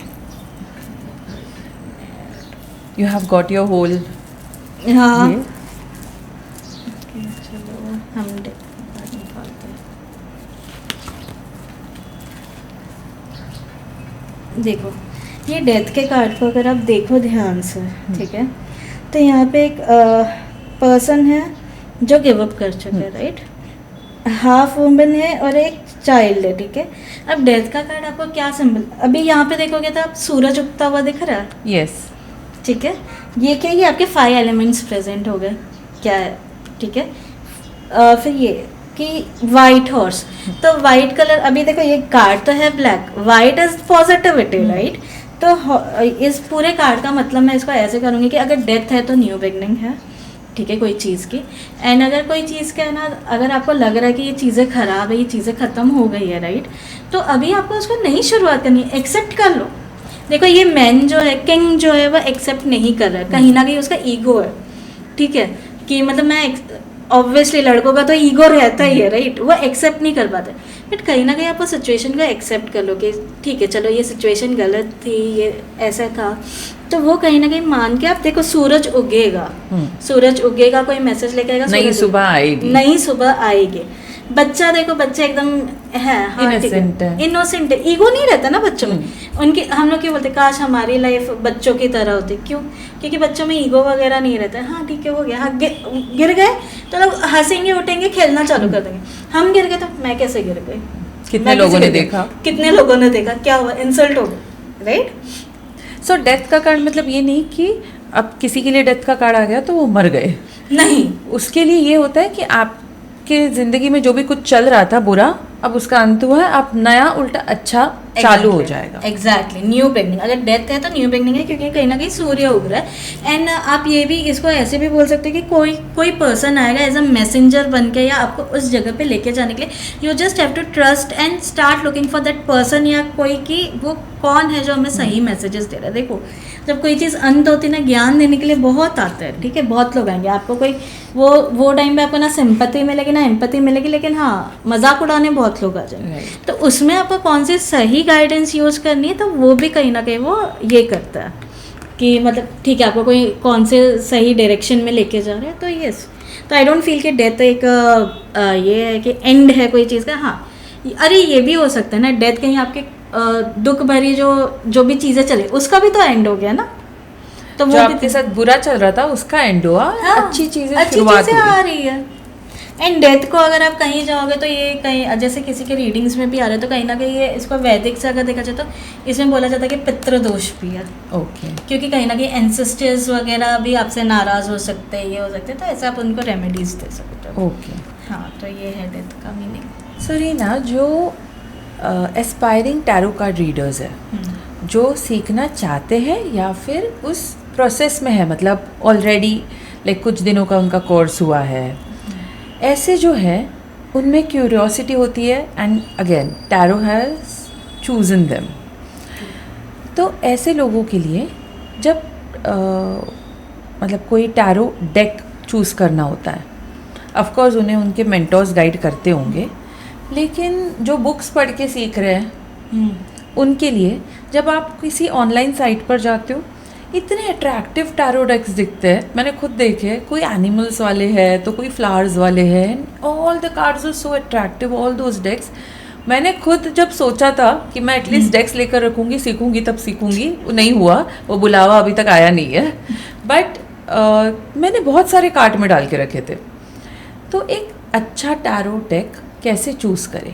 Speaker 1: You have got your whole,
Speaker 2: हाँ चलो हम कार्ड निकालते हैं। देखो, ये डेथ के कार्ड को अगर आप देखो ध्यान से, ठीक है, तो यहाँ पे एक पर्सन है जो गिव अप कर चुका है, राइट। हाफ वुमन है और एक चाइल्ड है, ठीक है। अब डेथ का कार्ड आपको क्या सिंबल, अभी यहाँ पे देखोगे तो आप सूरज उगता हुआ दिख रहा है,
Speaker 1: यस,
Speaker 2: ठीक है। ये क्या, ये आपके 5 एलिमेंट्स प्रेजेंट हो गए, क्या है, ठीक है। फिर ये कि वाइट हॉर्स, तो वाइट कलर, अभी देखो ये कार्ड तो है black, white is positivity, right. तो इस पूरे कार्ड का मतलब मैं इसको ऐसे करूँगी कि अगर डेथ है तो न्यू बिगनिंग है, ठीक है, कोई चीज़ की। एंड अगर कोई चीज़ का है ना, अगर आपको लग रहा है कि ये चीज़ें ख़राब है, ये चीज़ें ख़त्म हो गई है, राइट, तो अभी आपको उसको नहीं शुरुआत करनी है, एक्सेप्ट कर लो। देखो ये मैन जो है, किंग जो है, वह एक्सेप्ट नहीं कर रहा है, कहीं ना कहीं उसका ईगो है, ठीक है, कि मतलब मैं ऑब्वियसली लड़कों का तो ईगो रहता ही है, राइट, वो एक्सेप्ट नहीं कर पाते। बट कहीं ना कहीं आप उस सिचुएशन को एक्सेप्ट कर लो कि ठीक है, चलो ये सिचुएशन गलत थी, ये ऐसा था, तो वो कहीं ना कहीं मान के आप देखो, सूरज उगेगा, सूरज उगेगा, कोई मैसेज लेके आएगा,
Speaker 1: नई सुबह आएगी,
Speaker 2: नई सुबह आएगी। बच्चा देखो, बच्चा एकदम है, हाँ, इनोसेंट है, ईगो नहीं रहता ना बच्चों में। उनकी, हम लोग क्यों बोलते काश हमारी लाइफ बच्चों की तरह होती, क्यों? क्योंकि बच्चों में ईगो वगैरह नहीं रहता है। हाँ ठीक है, हो गया, हाँ गिर गए तो लोग हंसेंगे, उठेंगे, खेलना चालू कर देंगे। हम गिर गए तो मैं कैसे गिर गई,
Speaker 1: कितने लोगों ने देखा,
Speaker 2: क्या हुआ, इंसल्ट हो गया, राइट।
Speaker 1: सो डेथ का कार्ड मतलब ये नहीं कि अब किसी के लिए डेथ का कार्ड आ गया तो वो मर गए,
Speaker 2: नहीं।
Speaker 1: उसके लिए ये होता है कि आपके ज़िंदगी में जो भी कुछ चल रहा था बुरा, अब उसका अंत हुआ है, अब नया उल्टा अच्छा चालू हो जाएगा।
Speaker 2: Exactly, new beginning. अगर डेथ है तो न्यू बिगनिंग है, क्योंकि कहीं ना कहीं सूर्य उग रहा है। एंड आप ये भी इसको ऐसे भी बोल सकते हैं कि कोई पर्सन आएगा एज अ मैसेंजर बन के, या आपको उस जगह पे लेके जाने के लिए you just have to trust and start looking for that person, या कोई कि वो कौन है जो हमें सही मैसेजेस दे रहा है। देखो, जब कोई चीज़ अंत होती है ना, ज्ञान देने के लिए बहुत आता है, ठीक है, बहुत लोग आएंगे। आपको कोई वो टाइम पे आपको ना सिंपैथी मिलेगी ना एम्पैथी मिलेगी, लेकिन हाँ मजाक उड़ाने बहुत लोग आ जाएंगे। तो उसमें आपको कौन सी सही गाइडेंस यूज़ करनी है, तो वो भी कहीं ना कहीं वो ये करता है कि मतलब ठीक है, आपको कोई कौन से सही डायरेक्शन में लेके जा रहे हैं। तो यस, तो आई डोंट फील कि डेथ एक ये है कि एंड है कोई चीज़ का। हाँ, अरे ये भी हो सकता है ना, डेथ कहीं आपके दुख भरी जो भी चीज़ें चले उसका भी तो एंड हो गया ना। तो वो
Speaker 1: आपके साथ बुरा चल रहा था उसका एंड हुआ,
Speaker 2: हाँ,
Speaker 1: अच्छी चीजें
Speaker 2: आ रही है। एंड डेथ को अगर आप कहीं जाओगे तो ये कहीं, जैसे किसी के रीडिंग्स में भी आ रहा है, तो कहीं ना कहीं ये इसको वैदिक से अगर देखा जाए तो इसमें बोला जाता है कि पितृदोष भी है।
Speaker 1: ओके,
Speaker 2: क्योंकि कहीं ना कहीं एंसेस्टर्स वगैरह भी आपसे नाराज हो सकते हैं, ये हो सकते हैं, तो ऐसे आप उनको रेमेडीज दे सकते हो।
Speaker 1: ओके।
Speaker 2: हाँ, तो ये है डेथ का मीनिंग।
Speaker 1: सो रीना, जो एस्पायरिंग टैरो कार्ड रीडर्स है, जो सीखना चाहते हैं या फिर उस प्रोसेस में है, मतलब ऑलरेडी लाइक कुछ दिनों का उनका कोर्स हुआ है, ऐसे जो है उनमें क्यूरियोसिटी होती है and again tarot has chosen them. तो ऐसे लोगों के लिए जब मतलब कोई टैरो डेक चूज़ करना होता है, ऑफ कोर्स उन्हें उनके मेंटर्स गाइड करते होंगे, लेकिन जो बुक्स पढ़ के सीख रहे हैं उनके लिए जब आप किसी ऑनलाइन साइट पर जाते हो, इतने अट्रैक्टिव टैरो डेक्स दिखते हैं। मैंने खुद देखे, कोई एनिमल्स वाले हैं तो कोई फ्लावर्स वाले हैं, all the cards are so attractive, all those decks. मैंने खुद जब सोचा था कि मैं एटलीस्ट डेक्स लेकर रखूँगी, सीखूंगी तब सीखूंगी, वो नहीं हुआ, वो बुलावा अभी तक आया नहीं है, बट मैंने बहुत सारे कार्ट में डाल के रखे थे। तो एक अच्छा टैरो डेक कैसे चूज़ करें?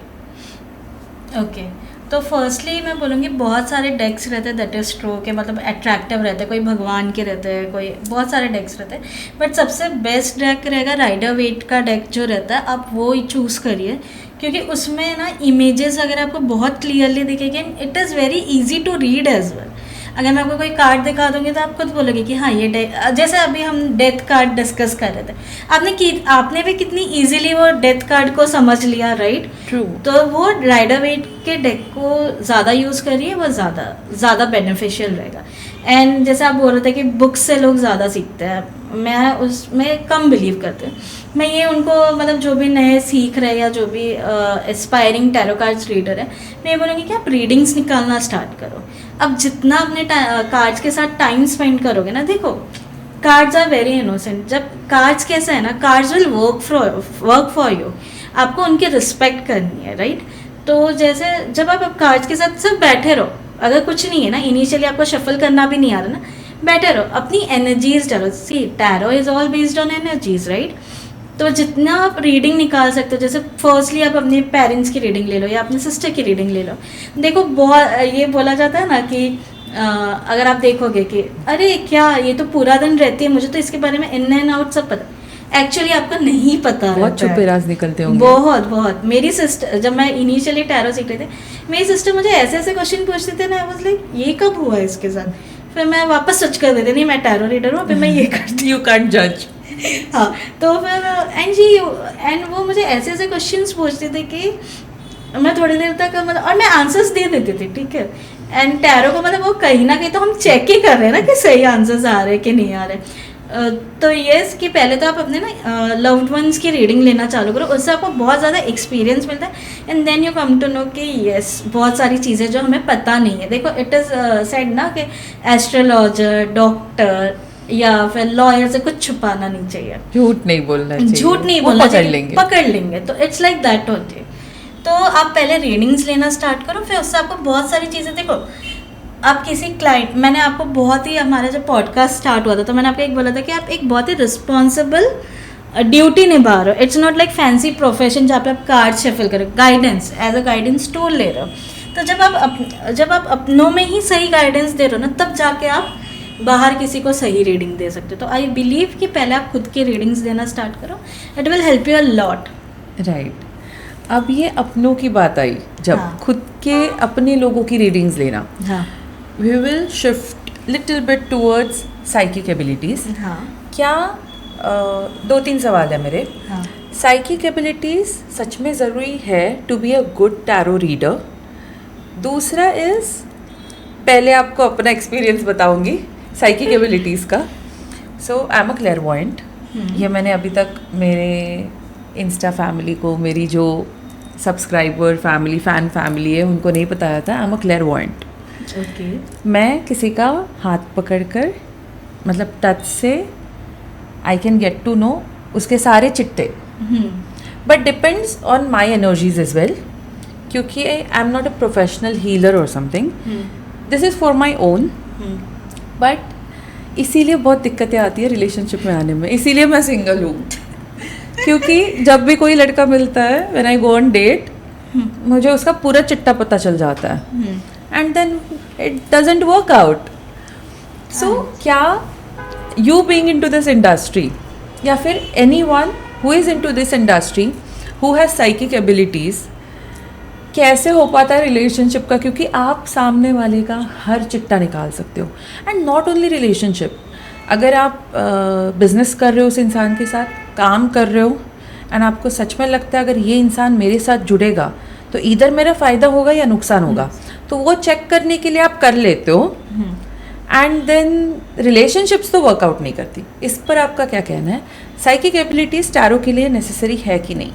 Speaker 2: ओके, तो फर्स्टली मैं बोलूँगी बहुत सारे डेक्स रहते हैं दैट इज ट्रू के, मतलब अट्रैक्टिव रहते हैं, कोई भगवान के रहते हैं, कोई बहुत सारे डेक्स रहते हैं, बट सबसे बेस्ट डेक रहेगा राइडर वेट का डेक जो रहता है, आप वो ही चूज़ करिए, क्योंकि उसमें ना इमेजेस अगर आपको बहुत क्लियरली दिखेंगे, it is very easy to read as well. अगर मैं आपको कोई कार्ड दिखा दूंगी तो आप खुद बोलोगे कि हाँ ये डेथ, जैसे अभी हम डेथ कार्ड डिस्कस कर रहे थे, आपने भी कितनी इजीली वो डेथ कार्ड को समझ लिया, राइट?
Speaker 1: ट्रू।
Speaker 2: तो वो राइडर वेट के डेक को ज़्यादा यूज़ करिए, वो ज़्यादा बेनिफिशियल रहेगा। एंड जैसे आप बोल रहे थे कि बुक्स से लोग ज़्यादा सीखते हैं, मैं उसमें कम बिलीव करती हूँ। मैं ये उनको मतलब जो भी नए सीख रहे हैं या जो भी एस्पायरिंग टैरो कार्ड्स रीडर है, मैं ये बोलूँगी कि आप रीडिंग्स निकालना स्टार्ट करो। अब जितना अपने कार्ड्स के साथ टाइम स्पेंड करोगे ना, देखो कार्ड्स आर वेरी इनोसेंट। जब कार्ड्स कैसे है ना, cards will work for you, आपको उनकी रिस्पेक्ट करनी है, राइट? तो जैसे जब आप कार्ड्स के साथ सिर्फ बैठे रहो, अगर कुछ नहीं है ना, इनिशियली आपको शफल करना भी नहीं आ रहा ना, बैठे रहो, अपनी एनर्जीज डालो। See tarot is all based on energies, right? तो जितना आप रीडिंग निकाल सकते हो, जैसे फर्स्टली आप अपने पेरेंट्स की रीडिंग ले लो या अपने सिस्टर की रीडिंग ले लो। देखो बहुत ये बोला जाता है ना कि अगर आप देखोगे कि अरे क्या ये तो पूरा दिन रहती है, मुझे तो इसके बारे में इन एंड आउट सब पता, एक्चुअली आपको नहीं पता,
Speaker 1: बहुत छुपे राज निकलते होंगे।
Speaker 2: बहुत। मेरी सिस्टर, जब मैं इनिशियली टैरो सीख रही थी, मेरी सिस्टर मुझे ऐसे ऐसे क्वेश्चन पूछते थे ना, आई वाज लाइक ये कब हुआ इसके साथ, फिर मैं वापस सच कर देती, नहीं मैं टैरो रीडर हूँ, फिर मैं ये करती।
Speaker 1: यू कांट जज।
Speaker 2: हाँ, तो फिर एंड वो मुझे ऐसे ऐसे क्वेश्चंस पूछते थे कि मैं थोड़ी देर तक मतलब, और मैं आंसर्स दे देती थी, ठीक है। एंड टैरो को मतलब वो कहीं ना कहीं तो हम चेक ही कर रहे हैं ना कि सही आंसर्स आ रहे हैं कि नहीं आ रहे। तो यस कि पहले तो आप अपने ना लव्ड वंस की रीडिंग लेना चालू करो, उससे आपको बहुत ज़्यादा एक्सपीरियंस मिलता है, and then you come to know कि यस बहुत सारी चीज़ें जो हमें पता नहीं है। देखो इट इज़ सेड ना कि एस्ट्रोलॉजर, डॉक्टर या फिर लॉयर से कुछ छुपाना नहीं चाहिए,
Speaker 1: झूठ नहीं बोलना चाहिए,
Speaker 2: झूठ नहीं बोलना चाहिए, पकड़ लेंगे। तो इट्स लाइक दैट होती है। तो आप पहले रीडिंग्स लेना स्टार्ट करो, फिर उससे आपको बहुत सारी चीज़ें, देखो आप किसी क्लाइंट, मैंने आपको बहुत ही, हमारा जब पॉडकास्ट स्टार्ट हुआ था तो मैंने आपको एक बोला था कि आप एक बहुत ही रिस्पॉन्सिबल ड्यूटी निभा रहे हो। It's not like fancy profession जहाँ पे आप कार्ड शफल करो, guidance as a guidance tool ले रहे हो। तो जब आप अपनों में ही सही गाइडेंस दे रहे हो ना, तब जाके आप बाहर किसी को सही रीडिंग दे सकते हो। तो आई बिलीव कि पहले आप खुद की रीडिंग्स देना स्टार्ट करो, it will help you a lot,
Speaker 1: right. अब ये अपनों की बात आई, जब खुद के अपने लोगों की रीडिंग्स लेना, we will shift little bit towards psychic abilities. क्या 2-3 सवाल है मेरे। साइकिक एबिलिटीज सच में ज़रूरी है to be a good tarot reader? दूसरा इज, पहले आपको अपना एक्सपीरियंस बताऊंगी साइकिक एबिलिटीज़ का। So I am a clairvoyant. ये मैंने अभी तक मेरे इंस्टा फैमिली को, मेरी जो सब्सक्राइबर फैमिली, फ़ैन फैमिली है, उनको नहीं बताया था। I am a clairvoyant. मैं किसी का हाथ पकड़कर, मतलब टच से I can get to know उसके सारे चिट्टे, but depends on my energies is well, क्योंकि I am not a professional healer और something, this is for my own. But इसीलिए बहुत दिक्कतें आती है रिलेशनशिप में आने में, इसीलिए मैं सिंगल हूँ। क्योंकि जब भी कोई लड़का मिलता है, when I go on date, मुझे उसका पूरा चिट्टा पता चल जाता है, and then it doesn't work out. So क्या you being into this industry या फिर anyone who is into this industry, who has psychic abilities, कैसे हो पाता है रिलेशनशिप का, क्योंकि आप सामने वाले का हर चिट्टा निकाल सकते हो. एंड नॉट ओनली रिलेशनशिप, अगर आप बिजनेस कर रहे हो उस इंसान के साथ, काम कर रहे हो, एंड आपको सच में लगता है अगर ये इंसान मेरे साथ जुड़ेगा तो इधर मेरा फ़ायदा होगा या नुकसान होगा, तो वो चेक करने के लिए आप कर लेते हो. एंड देन रिलेशनशिप्स तो वर्कआउट नहीं करती. इस पर आपका क्या कहना है? साइकिक एबिलिटीज़ टैरो के लिए नेसेसरी है कि नहीं?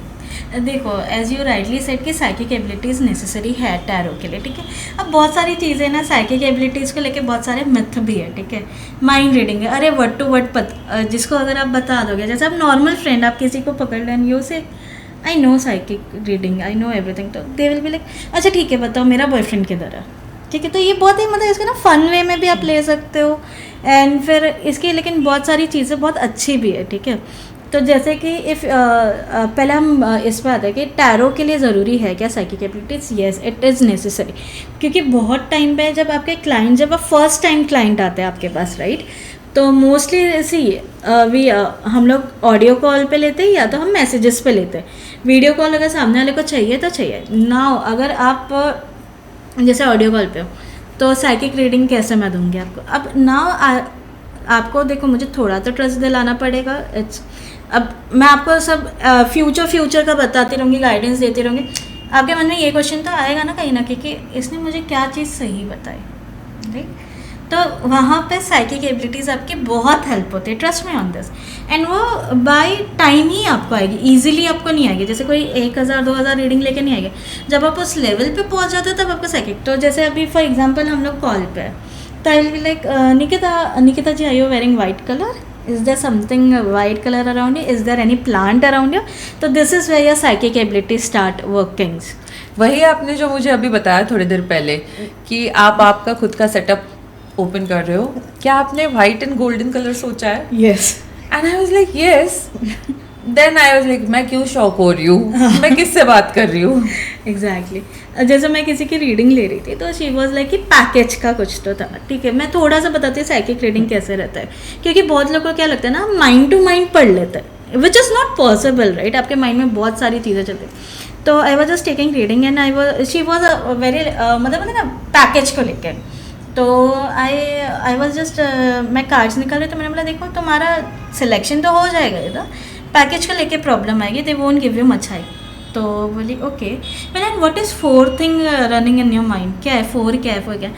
Speaker 2: देखो, एज यू राइटली सेड कि साइकिक एबिलिटीज़ नेसेसरी है टैरो के लिए, ठीक है. अब बहुत सारी चीज़ें ना साइकिक एबिलिटीज़ को लेके बहुत सारे मिथ भी है, ठीक है. माइंड रीडिंग है, अरे वर्ड टू वर्ड जिसको अगर आप बता दोगे, जैसे आप नॉर्मल फ्रेंड आप किसी को पकड़ लें, यू से I know psychic reading, I know everything, तो दे विल बी लाइक अच्छा ठीक है बताओ मेरा बॉयफ्रेंड किधर है, ठीक है. तो ये बहुत ही मतलब इसको ना फन वे में भी आप ले सकते हो. एंड फिर इसकी लेकिन बहुत सारी चीज़ें बहुत अच्छी भी है, ठीक है. तो जैसे कि इफ़ पहले हम इस पर आते हैं कि टैरो के लिए ज़रूरी है क्या psychic abilities? Yes, it is necessary. क्योंकि बहुत टाइम पे जब आपके क्लाइंट, जब आप फर्स्ट टाइम क्लाइंट आते हैं आपके पास, राइट, तो मोस्टली ऐसी हम लोग ऑडियो कॉल पे लेते हैं या तो हम मैसेजेस पे लेते हैं. वीडियो कॉल अगर सामने वाले को चाहिए तो चाहिए ना. अगर आप जैसे ऑडियो कॉल पे हो तो साइकिक रीडिंग कैसे मैं दूंगी आपको? अब ना आपको देखो, मुझे थोड़ा तो ट्रस्ट दिलाना पड़ेगा. अब मैं आपको सब फ्यूचर का बताती रहूँगी, गाइडेंस देती रहूँगी. आपके मन में ये क्वेश्चन तो आएगा ना कहीं ना कहीं कि इसने मुझे क्या चीज़ सही बताई, राइट. तो वहाँ पे साइकिक एबिलिटीज़ आपकी बहुत हेल्प होती है, trust me on this. And वो बाय टाइम ही आपको आएगी, ईजिली आपको नहीं आएगी. जैसे कोई 1000-2000 रीडिंग लेके नहीं आएगी. जब आप उस लेवल पे पहुँच जाते हो तब आपको साइकिक. तो जैसे अभी फॉर एग्जांपल हम लोग कॉल पे है, तो I will be like Nikita ji, are you wearing white colour? Is there something white color around you? Is there any plant around you? तो this is where your psychic abilities start working.
Speaker 1: वही आपने जो मुझे अभी बताया थोड़ी देर पहले कि आप आपका खुद का सेटअप ओपन कर रहे हो, क्या आपने वाइट एंड गोल्डन कलर सोचा है?
Speaker 2: Yes.
Speaker 1: And I was like yes. Then I was like मैं क्यों शॉक हो रही हूँ, मैं किससे बात कर रही हूँ?
Speaker 2: एग्जैक्टली. जैसे मैं किसी की रीडिंग ले रही थी तो शी वॉज लाइक कि पैकेज का कुछ तो था, ठीक है. मैं थोड़ा सा बताती हूँ साइकिक रीडिंग कैसे रहता है, क्योंकि बहुत लोगों को क्या लगता है ना, माइंड टू माइंड पढ़ लेते हैं, which is not possible, right. आपके माइंड में बहुत सारी चीज़ें चलती हैं. तो I was just taking reading and she was very मतलब ना पैकेज को लेकर. तो आई वॉज जस्ट मैं कार्ड्स निकाल रही, तो मैंने बोला देखो तुम्हारा सिलेक्शन तो हो जाएगा, ये तो पैकेज को लेके प्रॉब्लम आएगी, they won't give you much high. तो बोली ओके. मैंने what is 4 thing running in your mind, क्या है 4 क्या है 4 क्या?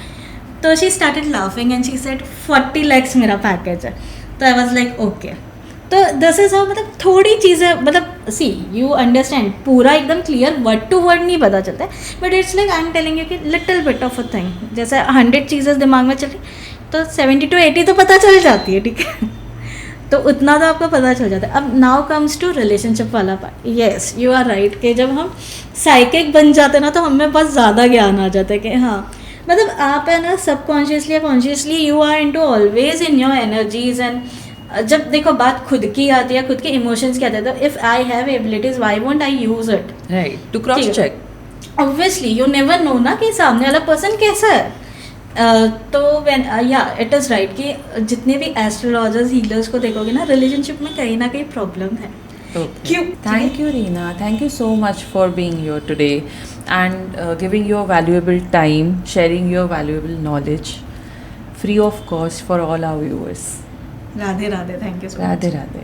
Speaker 2: तो she started laughing and she said 40 lakhs मेरा पैकेज है. तो आई वाज लाइक ओके. तो दिस इज हाउ, मतलब थोड़ी चीज़ें, मतलब सी यू अंडरस्टैंड, पूरा एकदम क्लियर वर्ड टू वर्ड नहीं पता चलता है, but it's like I am telling you कि little bit of a thing. जैसे 100 चीज़ें दिमाग में चल रही तो 70 to 80 तो पता चल जाती है, ठीक है. तो उतना तो आपको पता चल जाता है. अब नाउ कम्स टू रिलेशनशिप वाला part. Yes, you are right कि जब हम साइकिक बन जाते हैं ना तो हमें बहुत ज़्यादा ज्ञान आ जाता है कि हाँ, मतलब आप है ना सबकॉन्शियसली या consciously you are into always in your energies. And जब देखो बात खुद की आती है, खुद के इमोशंस की आते हैं, तो if I have abilities why won't I use it,
Speaker 1: right, to cross check.
Speaker 2: Obviously you never know ना कि सामने वाला पर्सन कैसा है. तो या इट इज़ राइट कि जितने भी एस्ट्रोलॉजर्स हीलर्स को देखोगे ना, रिलेशनशिप में कहीं ना कहीं प्रॉब्लम है. क्यों?
Speaker 1: Thank you, Reena. Thank you so much for being here today and giving your valuable time, sharing your valuable knowledge, free of cost for all our viewers.
Speaker 2: Radhe Radhe. Thank you so much.
Speaker 1: Radhe Radhe.